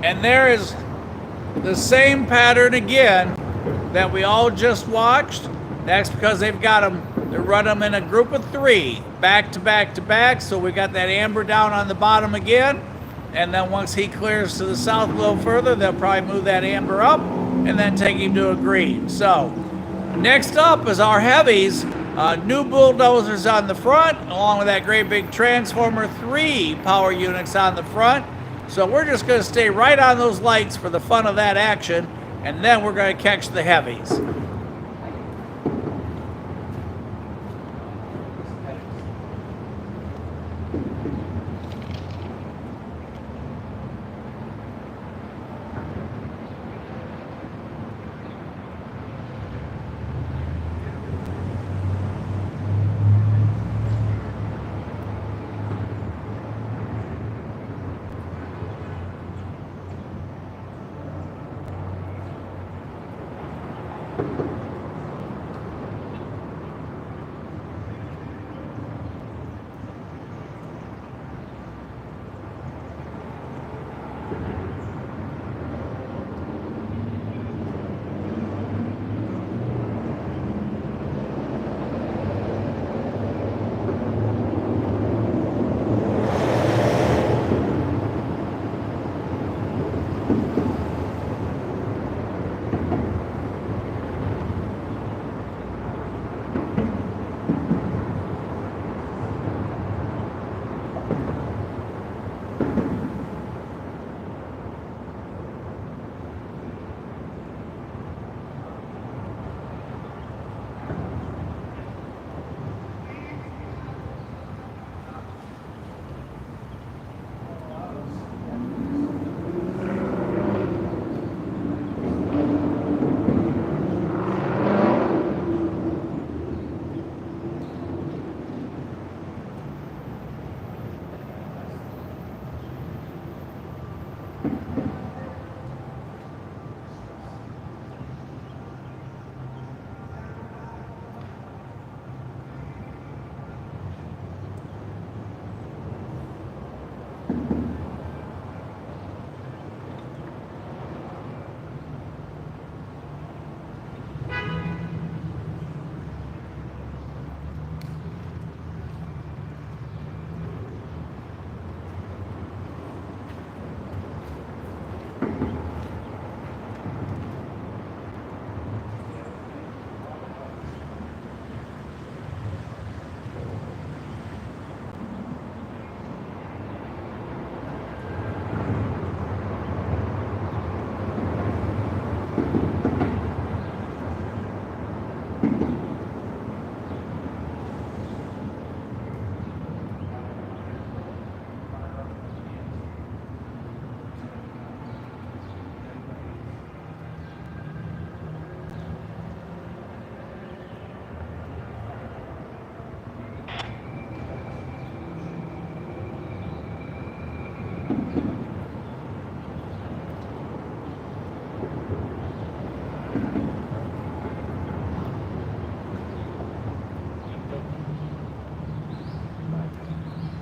And there is the same pattern again that we all just watched. That's because they've got them, they run them in a group of 3, back to back to back. So we got that amber down on the bottom again. And then once he clears to the south a little further, they'll probably move that amber up and then take him to a green. So next up is our heavies. New bulldozers on the front, along with that great big transformer, 3 power units on the front. So we're just going to stay right on those lights for the fun of that action, and then we're going to catch the heavies.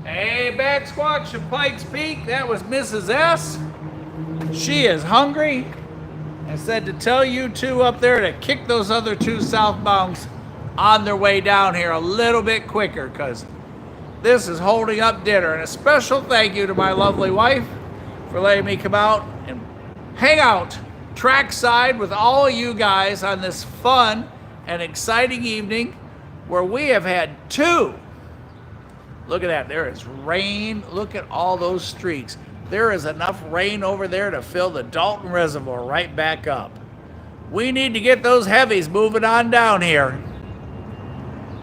Hey, back squatch of Pikes Peak, that was Mrs. S. She is hungry and said to tell you two up there to kick those other two southbounds on their way down here a little bit quicker, because this is holding up dinner. And a special thank you to my lovely wife for letting me come out and hang out trackside with all of you guys on this fun and exciting evening where we have had two. Look at that, there is rain. Look at all those streaks. There is enough rain over there to fill the Dalton Reservoir right back up. We need to get those heavies moving on down here.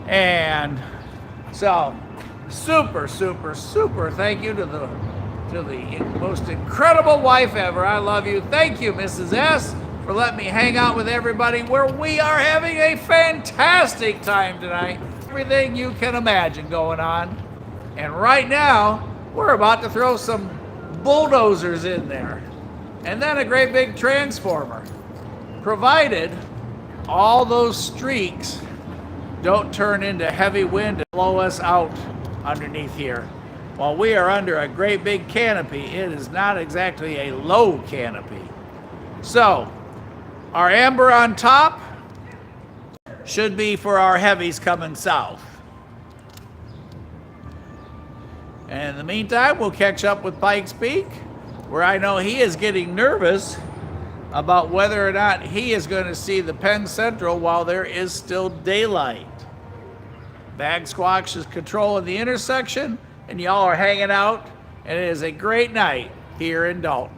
And so, super thank you to the most incredible wife ever. I love you. Thank you, Mrs. S, for letting me hang out with everybody where we are having a fantastic time tonight. Everything you can imagine going on. And right now, we're about to throw some bulldozers in there. And then a great big transformer. Provided all those streaks don't turn into heavy wind and blow us out underneath here. While we are under a great big canopy, it is not exactly a low canopy. So, our amber on top should be for our heavies coming south. And in the meantime, we'll catch up with Pikes Peak, where I know he is getting nervous about whether or not he is going to see the Penn Central while there is still daylight. Bag Squatch is controlling the intersection, and y'all are hanging out, and it is a great night here in Dalton.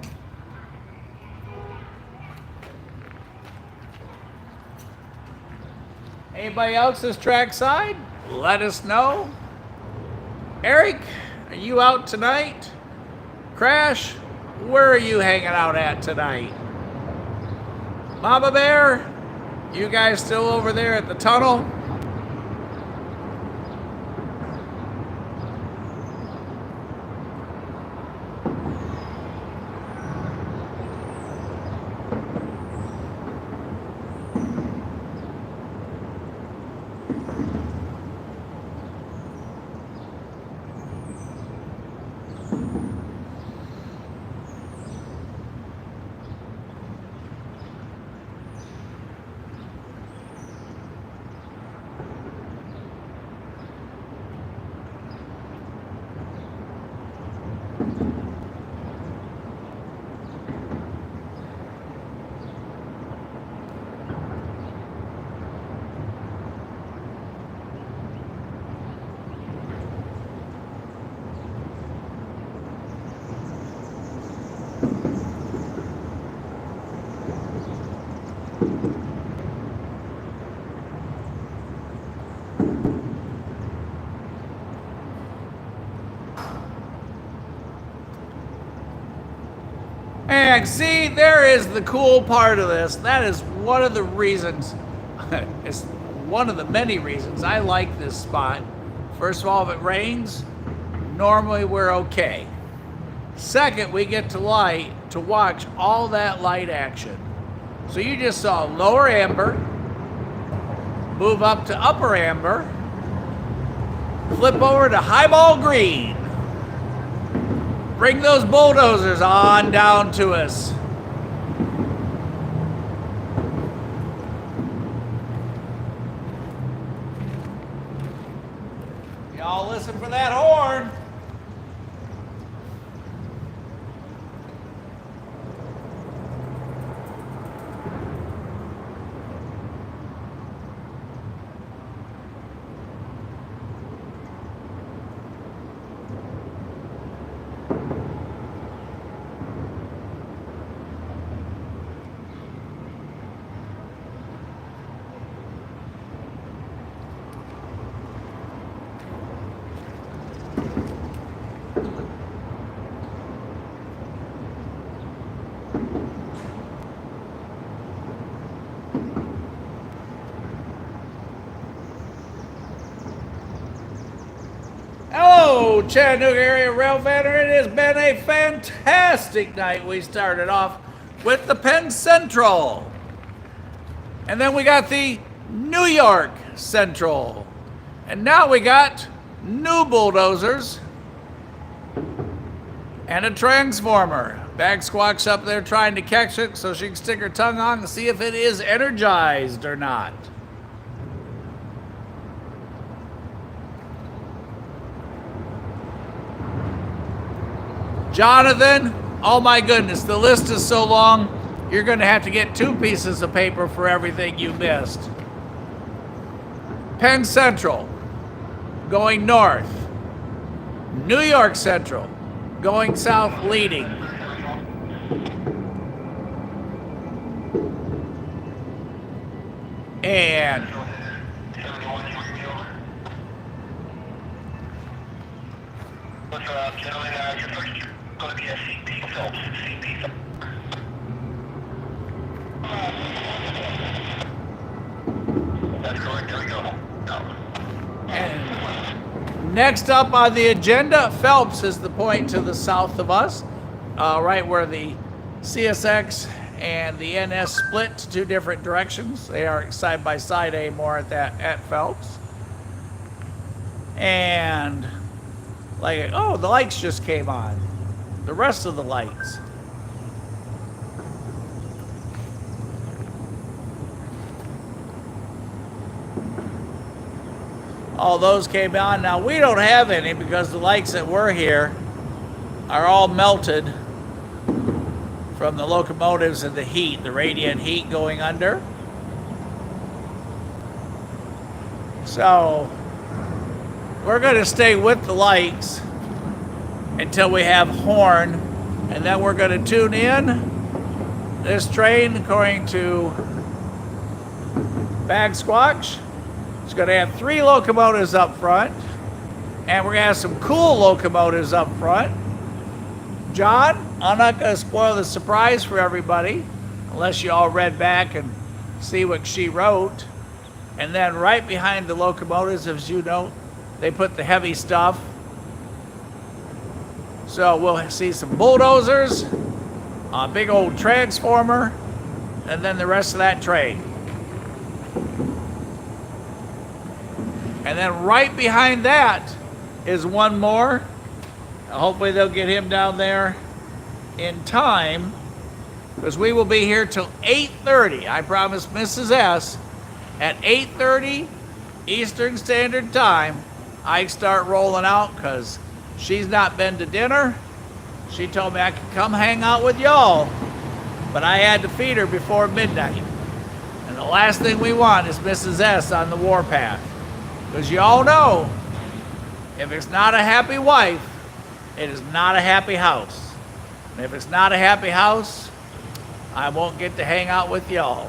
Anybody else this trackside? Let us know. Eric, are you out tonight? Crash, where are you hanging out at tonight? Mama Bear, you guys still over there at the tunnel? And see, there is the cool part of this. That is one of the reasons, it's one of the many reasons I like this spot. First of all, if it rains, normally we're okay. Second, we get to watch all that light action. So you just saw lower amber, move up to upper amber, flip over to highball green. Bring those bulldozers on down to us. Y'all listen for that horn. Hello, Chattanooga area rail veteran. It has been a fantastic night. We started off with the Penn Central. And then we got the New York Central. And now we got new bulldozers and a transformer. Bag Squawk's up there trying to catch it so she can stick her tongue on and see if it is energized or not. Jonathan, oh my goodness, the list is so long, you're going to have to get 2 pieces of paper for everything you missed. Penn Central, going north. New York Central, going south leading. And going to be a CP Phelps. CP Phelps. That's correct. There we go. No. And next up on the agenda, Phelps is the point to the south of us, right where the CSX and the NS split to 2 different directions. They are side by side anymore at Phelps. And like, oh, the lights just came on. The rest of the lights. All those came on. Now we don't have any because the lights that were here are all melted from the locomotives and the heat, the radiant heat going under. So we're going to stay with the lights until we have horn, and then we're going to tune in this train according to Bag Squatch. It's going to have 3 locomotives up front, and we're going to have some cool locomotives up front. John, I'm not going to spoil the surprise for everybody unless you all read back and see what she wrote. And then right behind the locomotives, as you know, they put the heavy stuff. So we'll see some bulldozers, a big old transformer, and then the rest of that train. And then right behind that is one more. Hopefully they'll get him down there in time, because we will be here till 8:30. I promised Mrs. S at 8:30 Eastern Standard Time, I start rolling out, because she's not been to dinner. She told me I could come hang out with y'all, but I had to feed her before midnight. And the last thing we want is Mrs. S on the warpath. Because you all know, if it's not a happy wife, it is not a happy house. And if it's not a happy house, I won't get to hang out with y'all.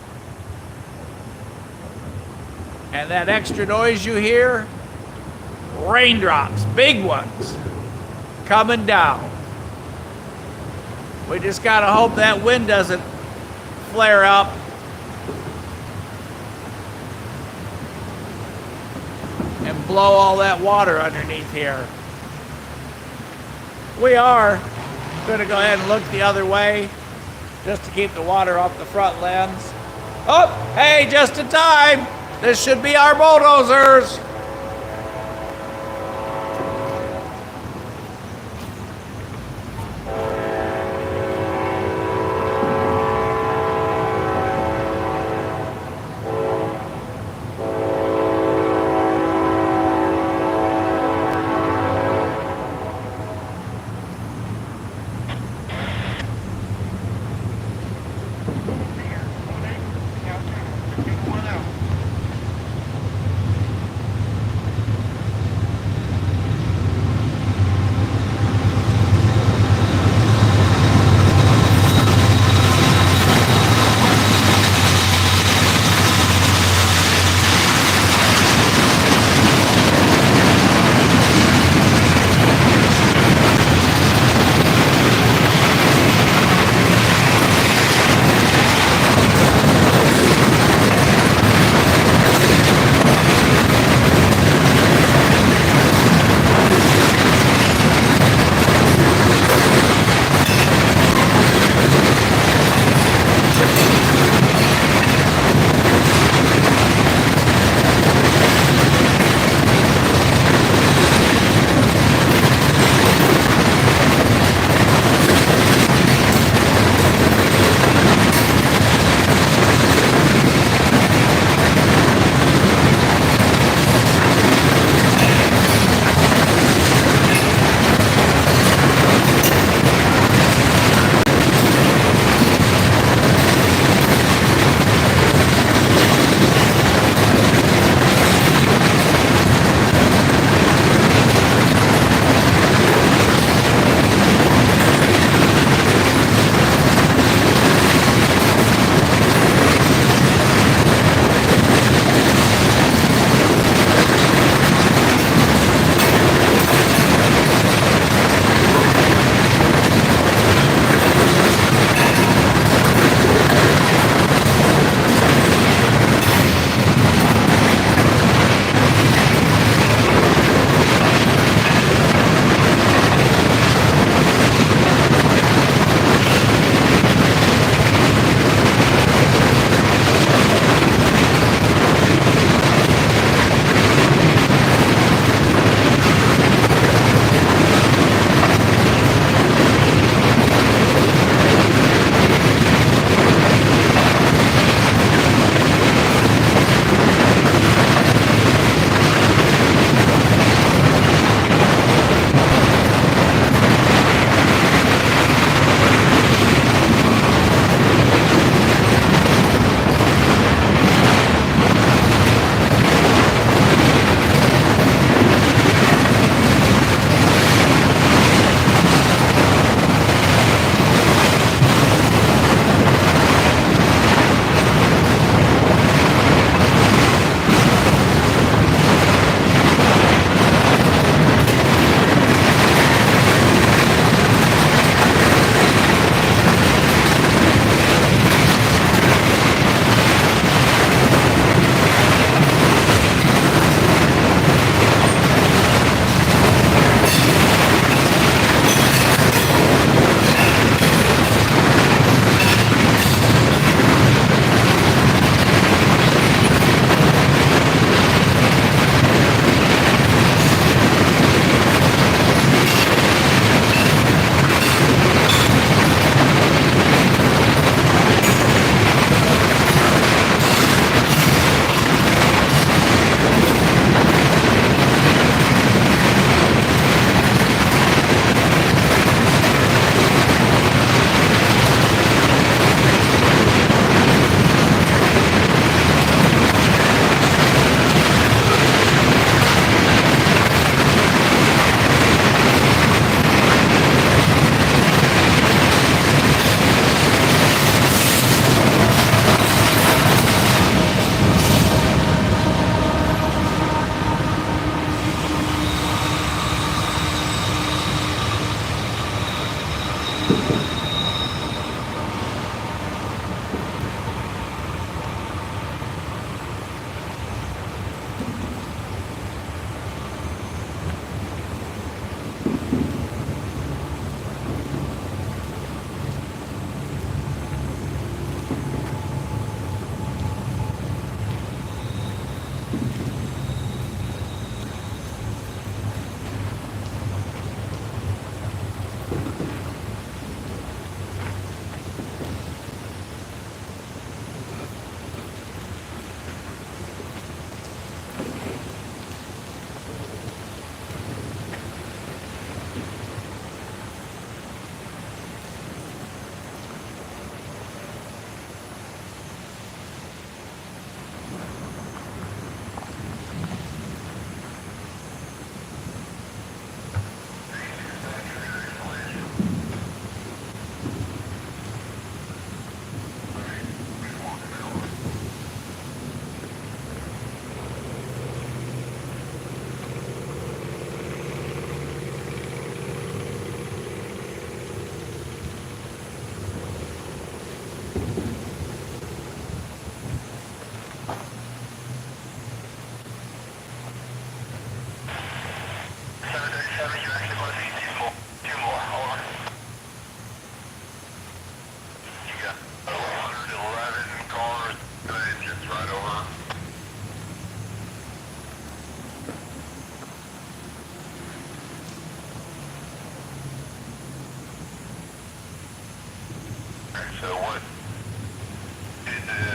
And that extra noise you hear, raindrops, big ones, coming down. We just gotta hope that wind doesn't flare up. And blow all that water underneath here. We are gonna go ahead and look the other way just to keep the water off the front lens. Oh, hey, just in time. This should be our bulldozers.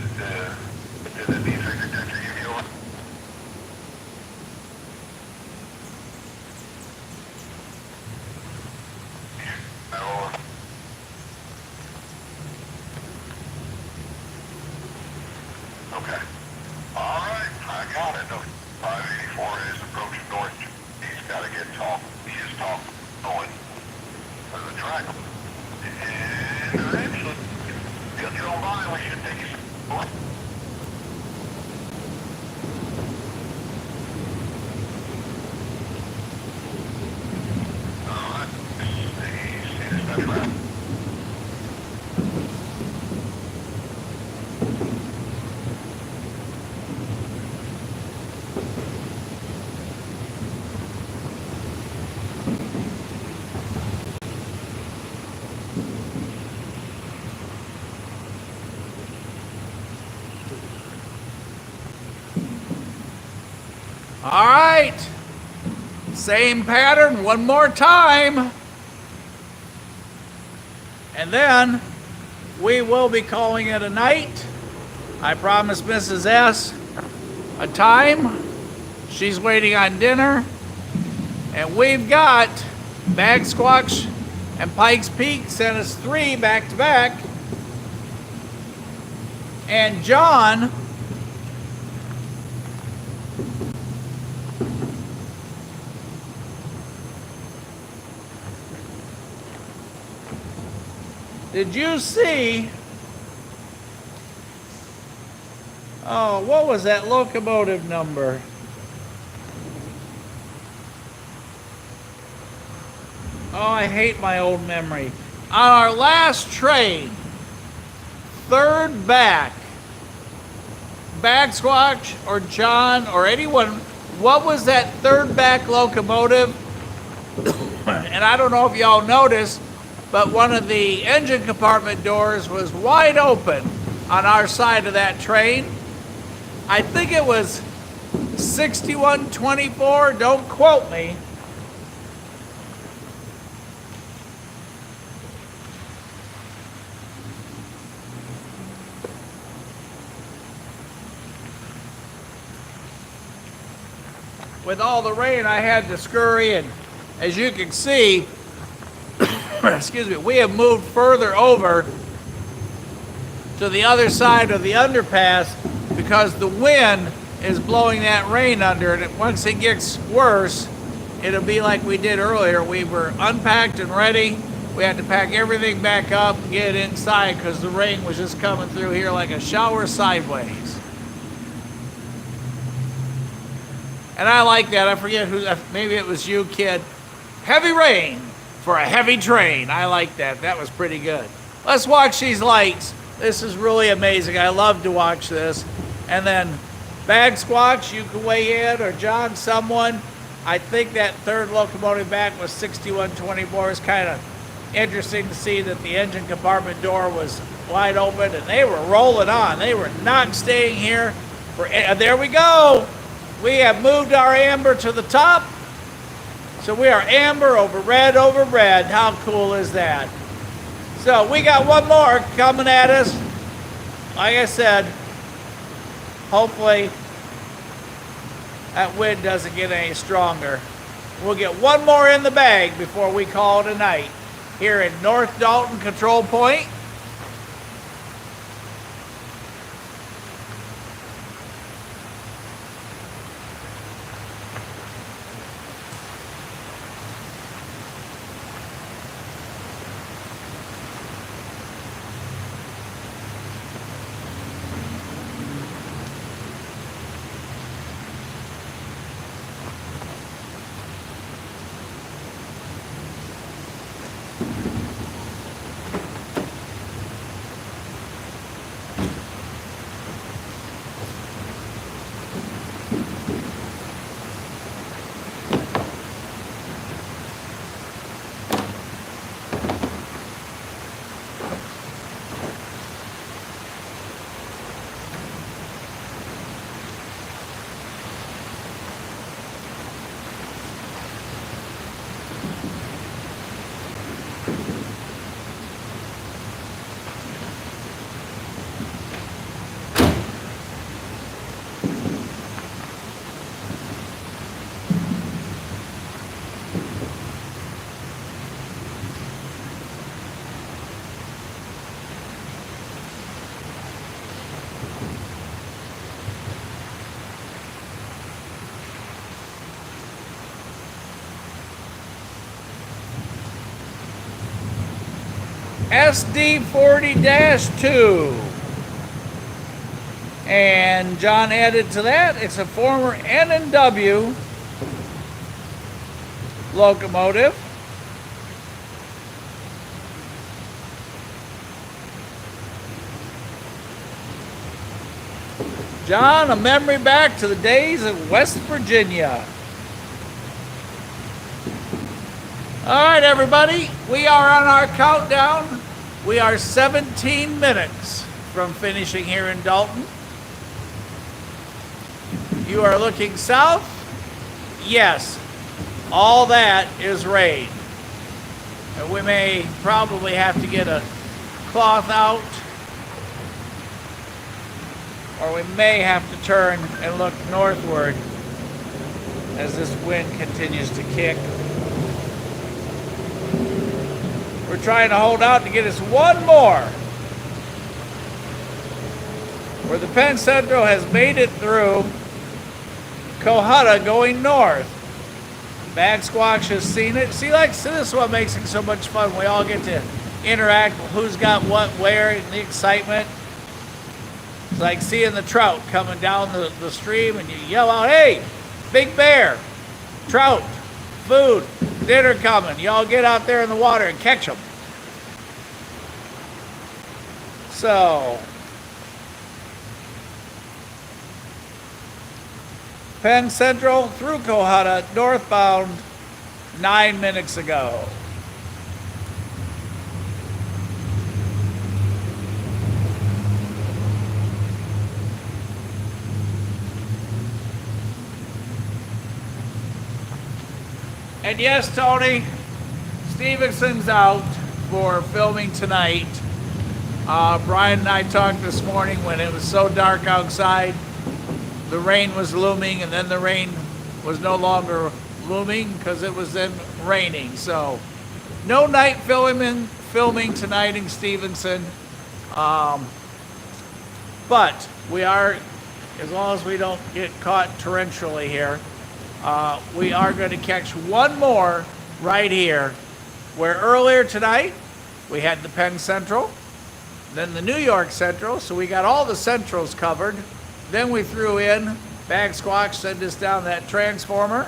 Did the defect detector give you over? No. Okay. All right, I got it. 584 is approaching north. He's got to get tall. He is tall. Going for the track. And eventually, get your own body. We should take you some. All right. See this stuff right. All right. Same pattern one more time. And then we will be calling it a night. I promised Mrs. S a time. She's waiting on dinner. And we've got Bag Squatch and Pikes Peak sent us 3 back to back. And John did you see? Oh, what was that locomotive number? Oh, I hate my old memory. On our last train, third back, Bag Squatch or John or anyone, what was that third back locomotive? And I don't know if y'all noticed, but one of the engine compartment doors was wide open on our side of that train. I think it was 6124, don't quote me. With all the rain, I had to scurry, and as you can see, excuse me, we have moved further over to the other side of the underpass because the wind is blowing that rain under it. And once it gets worse, it'll be like we did earlier. We were unpacked and ready. We had to pack everything back up and get it inside because the rain was just coming through here like a shower sideways. And I like that. I forget who, maybe it was you, kid. Heavy rain for a heavy train. I like that. That was pretty good. Let's watch these lights. This is really amazing. I love to watch this. And then Bag Squatch, you can weigh in, or John, someone. I think that third locomotive back was 6124. It's kind of interesting to see that the engine compartment door was wide open and they were rolling on. They were not staying here. There we go. We have moved our amber to the top. So we are amber over red over red. How cool is that? So we got one more coming at us. Like I said, hopefully that wind doesn't get any stronger. We'll get one more in the bag before we call it a night here in North Dalton Control Point. SD40-2. And John added to that, it's a former N&W locomotive. John, a memory back to the days of West Virginia. All right, everybody, we are on our countdown. We are 17 minutes from finishing here in Dalton. You are looking south? Yes, all that is rain. And we may probably have to get a cloth out, or we may have to turn and look northward as this wind continues to kick. We're trying to hold out to get us one more, where the Penn Central has made it through Cohutta going north. Bag Squawks has seen it. See, this is what makes it so much fun. We all get to interact with who's got what where and the excitement. It's like seeing the trout coming down the stream and you yell out, "Hey, big bear, trout, food, dinner coming." You all get out there in the water and catch them. So, Penn Central through Cohutta, northbound, 9 minutes ago. And yes, Tony, Stevenson's out for filming tonight. Brian and I talked this morning when it was so dark outside. The rain was looming, and then the rain was no longer looming because it was then raining. So no night filming tonight in Stevenson. But we are, as long as we don't get caught torrentially here, we are going to catch one more right here, where earlier tonight we had the Penn Central, then the New York Central, so we got all the Centrals covered. Then we threw in, Bag Squawk sent us down that transformer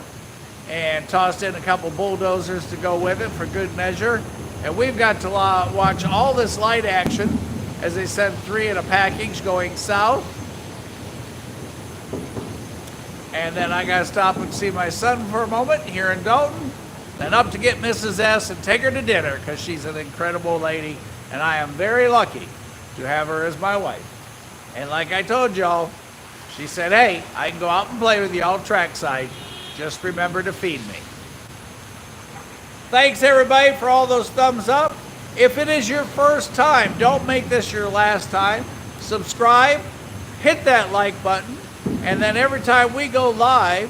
and tossed in a couple bulldozers to go with it for good measure. And we've got to watch all this light action as they send 3 in a package going south. And then I got to stop and see my son for a moment here in Dalton. Then up to get Mrs. S and take her to dinner because she's an incredible lady. And I am very lucky to have her as my wife. And like I told y'all, she said, "Hey, I can go out and play with y'all trackside. Just remember to feed me." Thanks everybody for all those thumbs up. If it is your first time, don't make this your last time. Subscribe, hit that like button, and then every time we go live,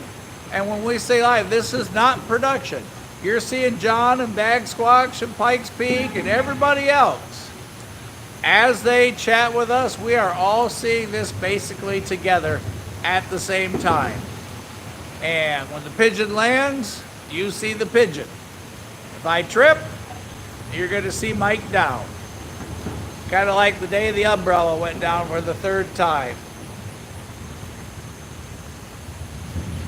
and when we say live, this is not production. You're seeing John and Bag Squawks and Pikes Peak and everybody else. As they chat with us, we are all seeing this basically together at the same time. And when the pigeon lands, you see the pigeon. If I trip, you're going to see Mike down. Kind of like the day the umbrella went down for the 3rd time.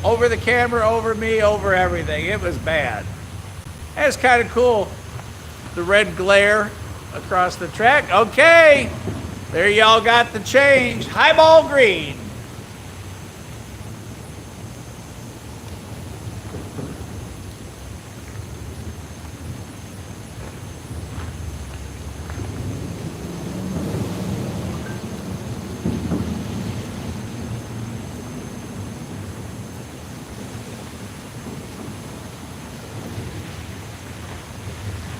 Over the camera, over me, over everything. It was bad. And it's kind of cool, the red glare across the track. Okay, there y'all got the change. Highball green.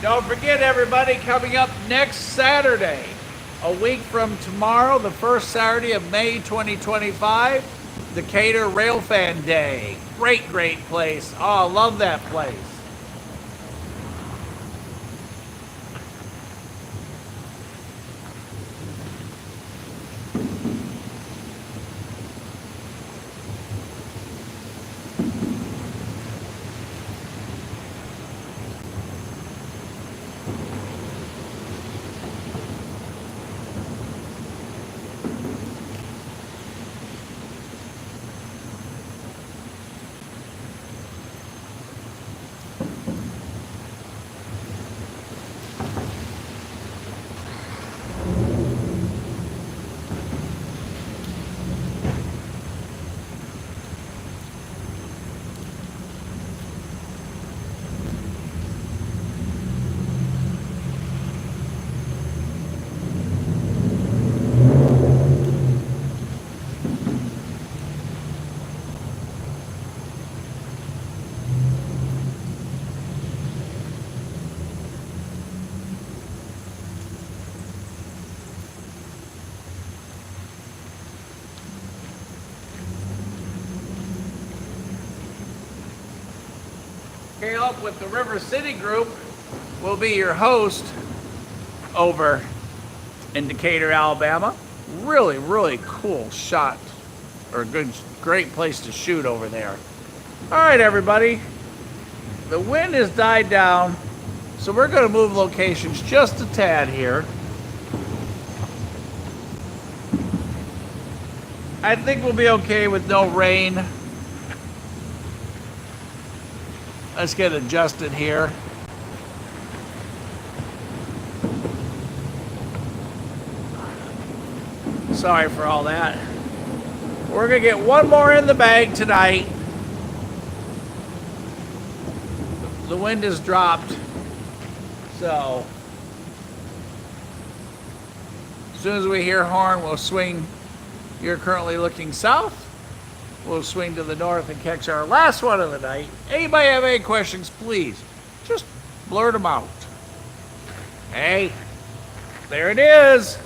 Don't forget, everybody, coming up next Saturday, a week from tomorrow, the first Saturday of May 2025, Decatur Railfan Day. Great, great place. Oh, I love that place. Caleb with the River City Group will be your host over in Decatur, Alabama. Really, really cool shot, or great place to shoot over there. All right, everybody. The wind has died down, so we're going to move locations just a tad here. I think we'll be okay with no rain. Let's get adjusted here. Sorry for all that. We're going to get one more in the bag tonight. The wind has dropped. So, as soon as we hear horn, we'll swing. You're currently looking south. We'll swing to the north and catch our last one of the night. Anybody have any questions, please, just blurt them out. Hey, there it is.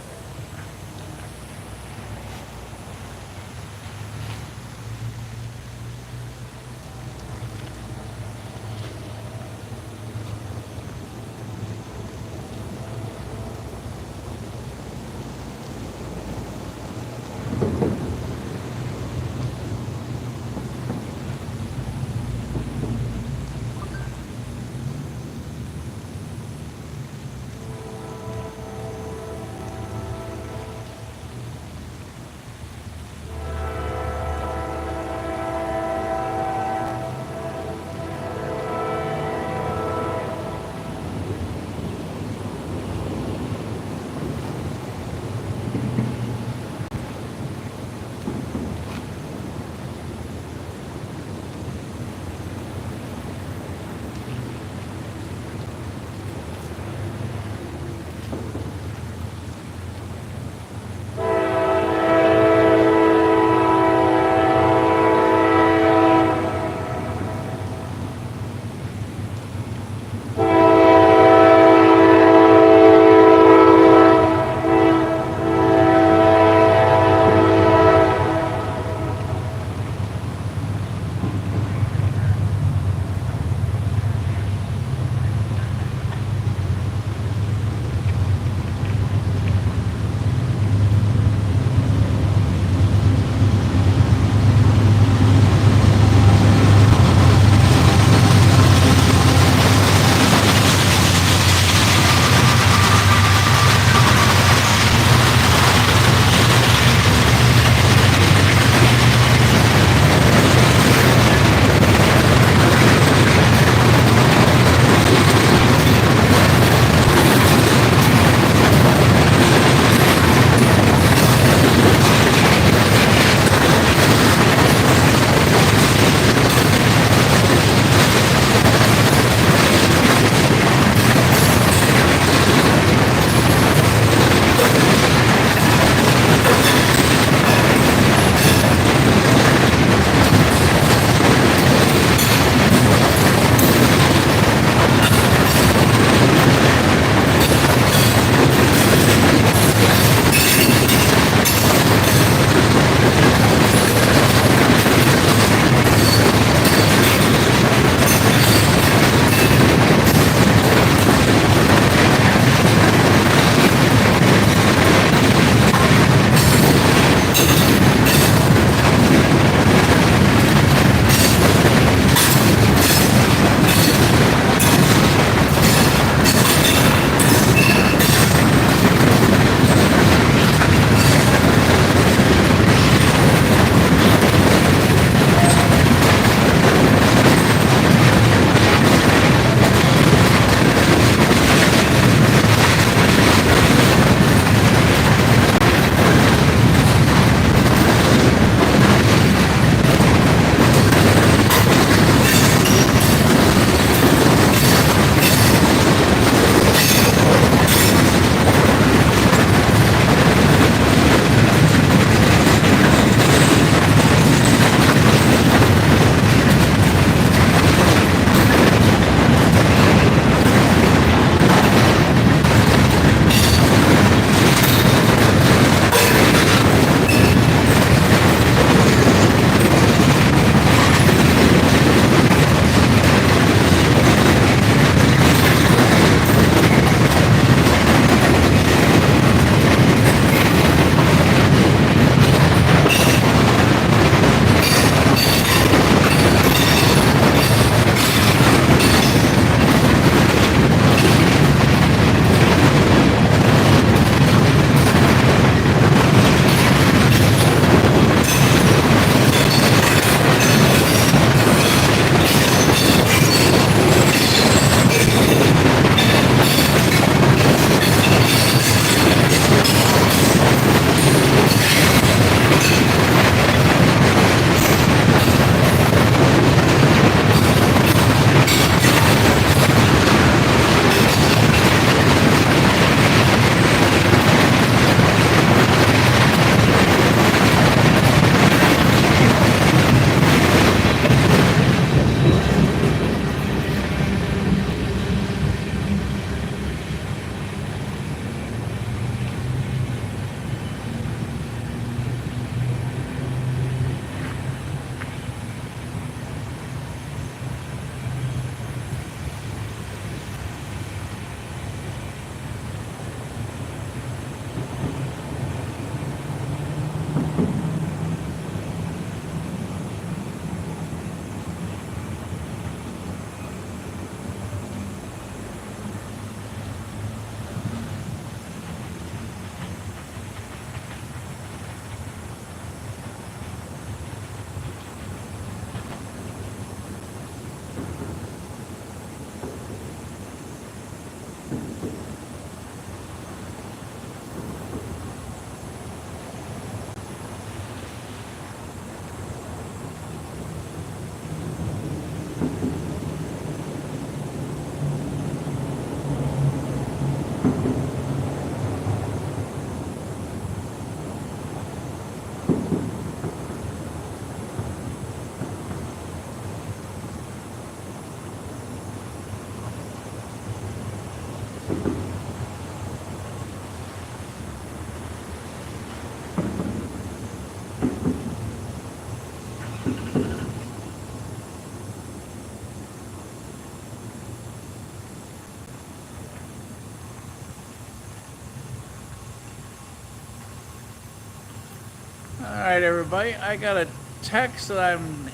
right, everybody. I got a text that I'm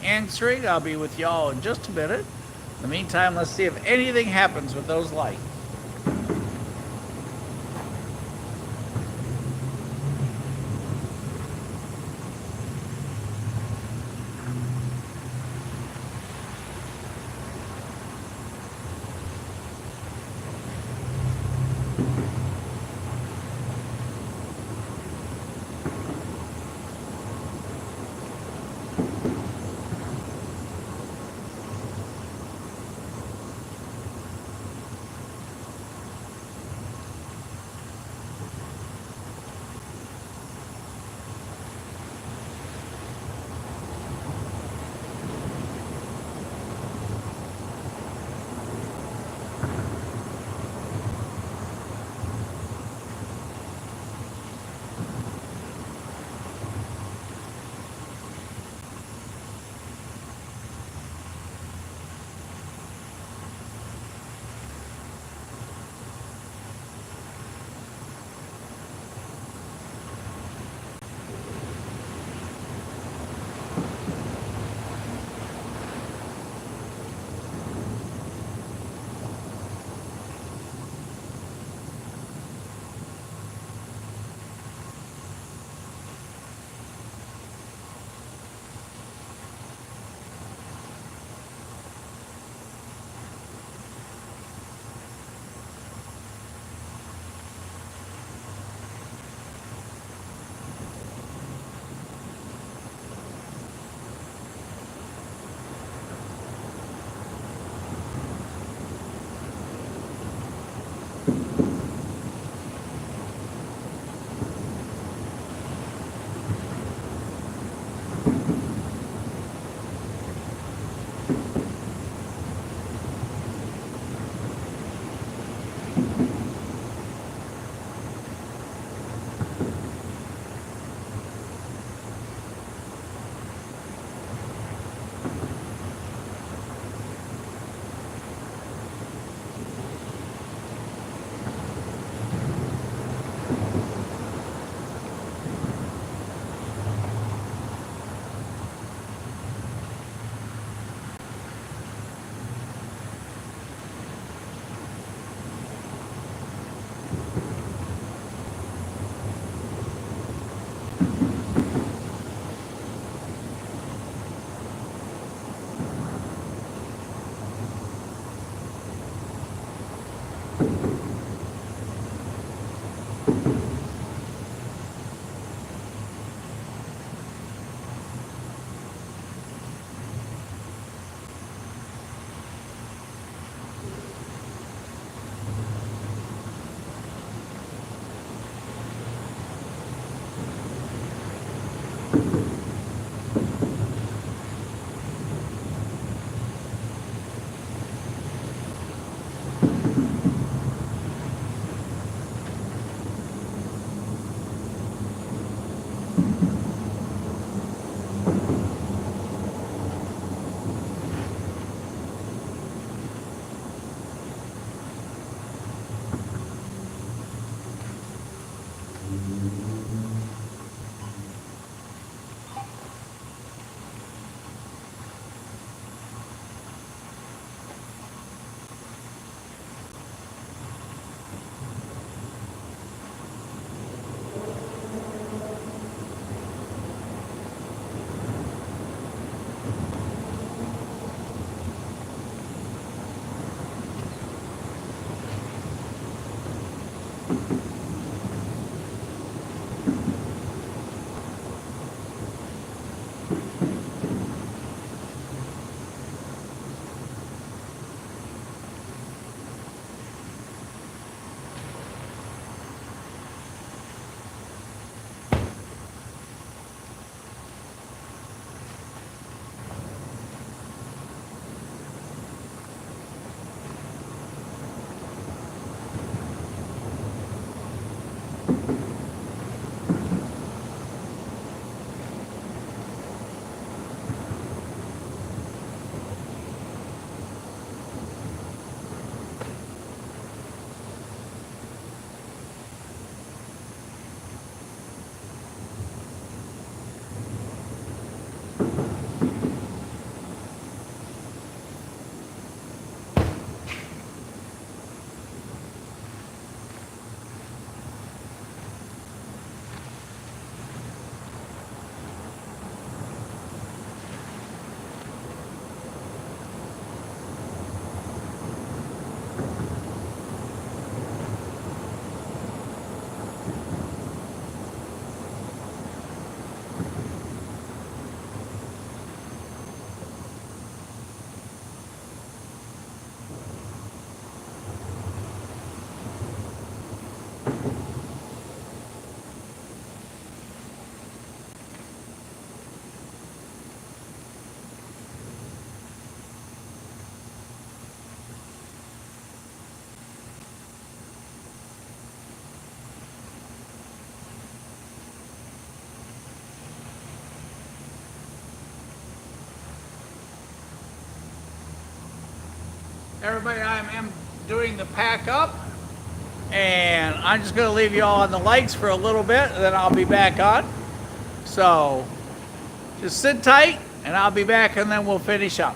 answering. I'll be with y'all in just a minute. In the meantime, let's see if anything happens with those lights. everybody, I'm doing the pack up, and I'm just going to leave you all on the lights for a little bit, and then I'll be back on. So just sit tight, and I'll be back, and then we'll finish up.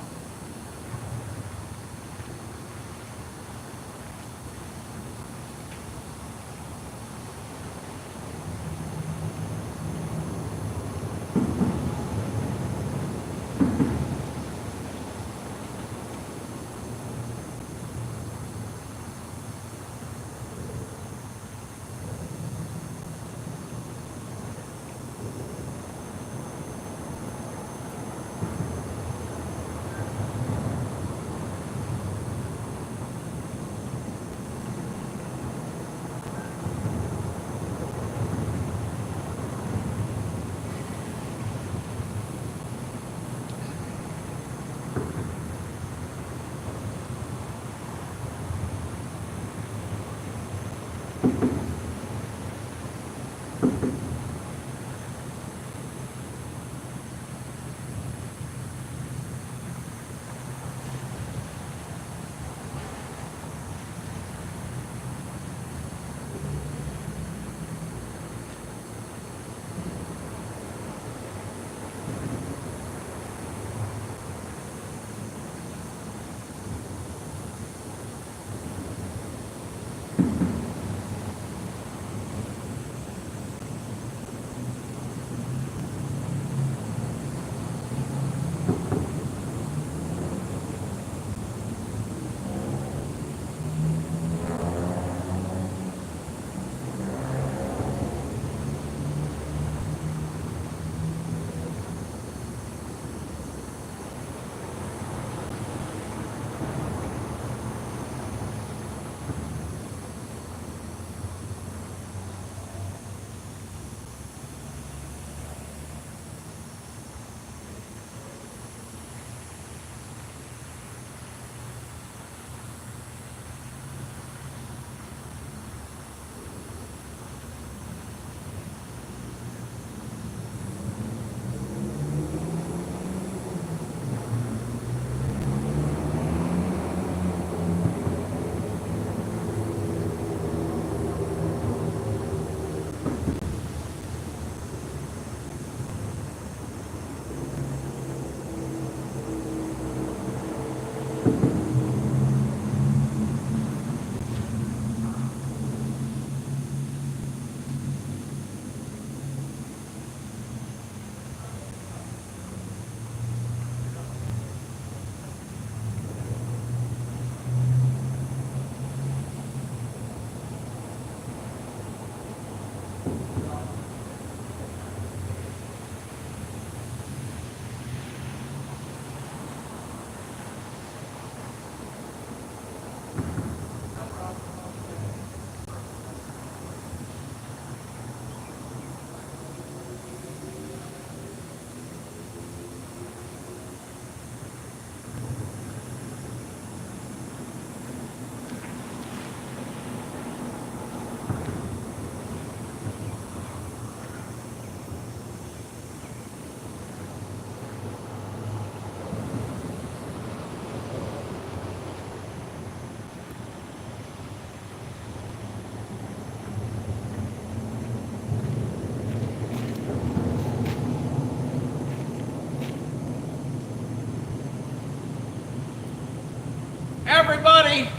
Everybody,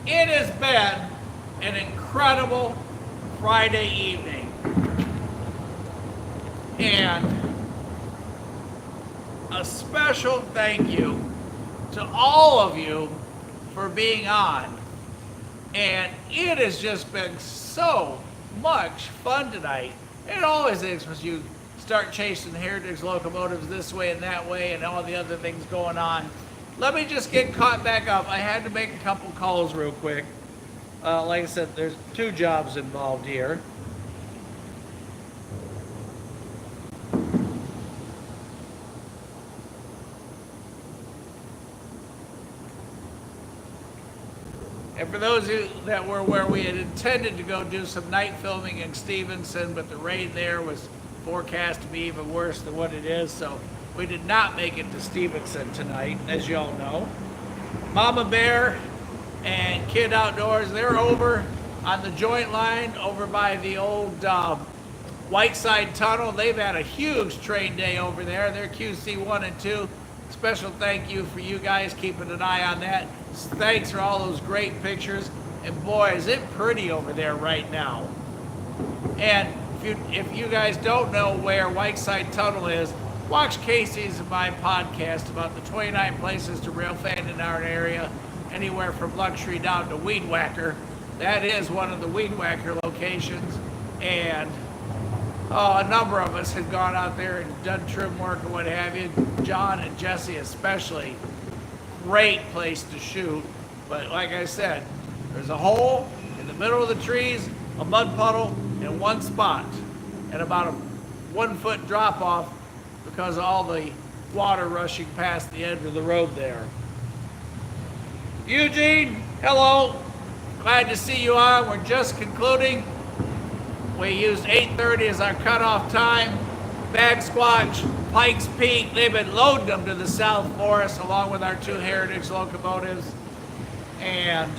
it has been an incredible Friday evening. And a special thank you to all of you for being on. And it has just been so much fun tonight. It always is when you start chasing heritage locomotives this way and that way and all the other things going on. Let me just get caught back up. I had to make a couple calls real quick. Like I said, there's two jobs involved here. And for those of you that were where we had intended to go do some night filming in Stevenson, but the rain there was forecast to be even worse than what it is, so we did not make it to Stevenson tonight, as you all know. Mama Bear and Kid Outdoors. They're over on the joint line over by the old Whiteside Tunnel. They've had a huge train day over there. They're QC 1 and 2. Special thank you for you guys keeping an eye on that. Thanks for all those great pictures. And boy, is it pretty over there right now. And if you guys don't know where Whiteside Tunnel is, watch Casey's and my podcast about the 29 places to rail fan in our area, anywhere from luxury down to weed whacker. That is one of the weed whacker locations. And a number of us had gone out there and done trim work and what have you. John and Jesse especially. Great place to shoot. But like I said, there's a hole in the middle of the trees, a mud puddle, and one spot. And about a 1 foot drop off because of all the water rushing past the end of the road there. Eugene, hello. Glad to see you on. We're just concluding. We used 8:30 as our cutoff time. Bag Squatch, Pikes Peak, they've been loading them to the south for us along with our 2 Heritage locomotives. And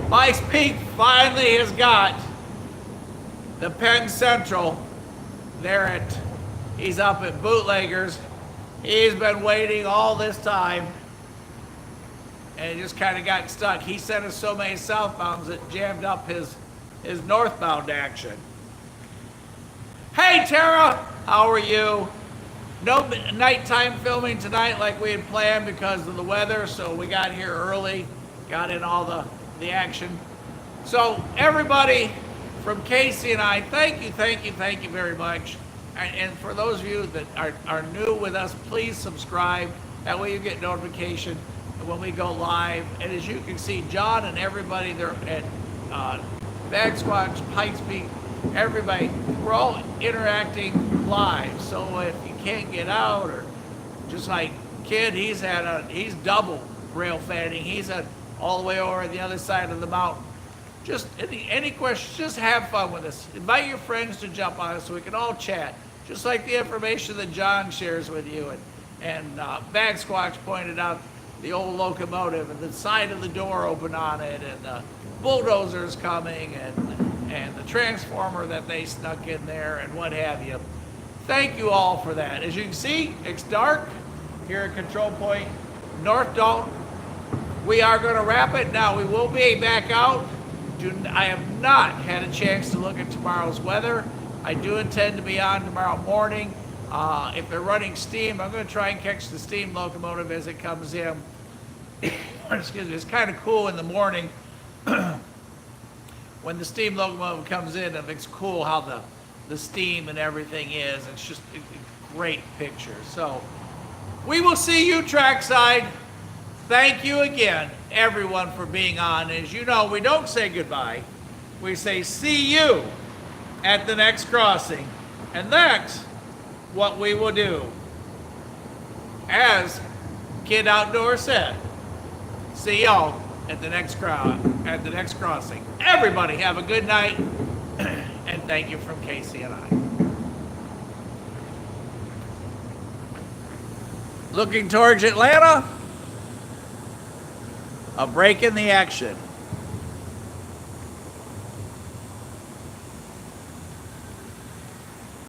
Pikes Peak finally has got the Penn Central there at, he's up at Bootleggers. He's been waiting all this time and just kind of got stuck. He sent us so many southbounds that jammed up his northbound action. Hey Tara, how are you? No nighttime filming tonight like we had planned because of the weather, so we got here early, got in all the action. So everybody from Casey and I, thank you very much. And for those of you that are new with us, please subscribe. That way you get notification when we go live. And as you can see, John and everybody there at Bag Squatch, Pikes Peak, everybody, we're all interacting live. So if you can't get out, or just like Kid, he's double rail fanning. He's all the way over the other side of the mountain. Just any questions, just have fun with us. Invite your friends to jump on us so we can all chat. Just like the information that John shares with you. And Bag Squatch pointed out the old locomotive and the side of the door open on it, and the bulldozers coming, and the transformer that they snuck in there, and what have you. Thank you all for that. As you can see, it's dark here at Control Point North Dalton. We are going to wrap it. Now, we will be back out. I have not had a chance to look at tomorrow's weather. I do intend to be on tomorrow morning. If they're running steam, I'm going to try and catch the steam locomotive as it comes in. Excuse me. It's kind of cool in the morning when the steam locomotive comes in, and it's cool how the steam and everything is. It's just a great picture. So we will see you trackside. Thank you again, everyone, for being on. As you know, we don't say goodbye. We say see you at the next crossing. And that's what we will do. As Kid Outdoor said, see y'all at the next crossing. Everybody have a good night, and thank you from Casey and I. Looking towards Atlanta, a break in the action.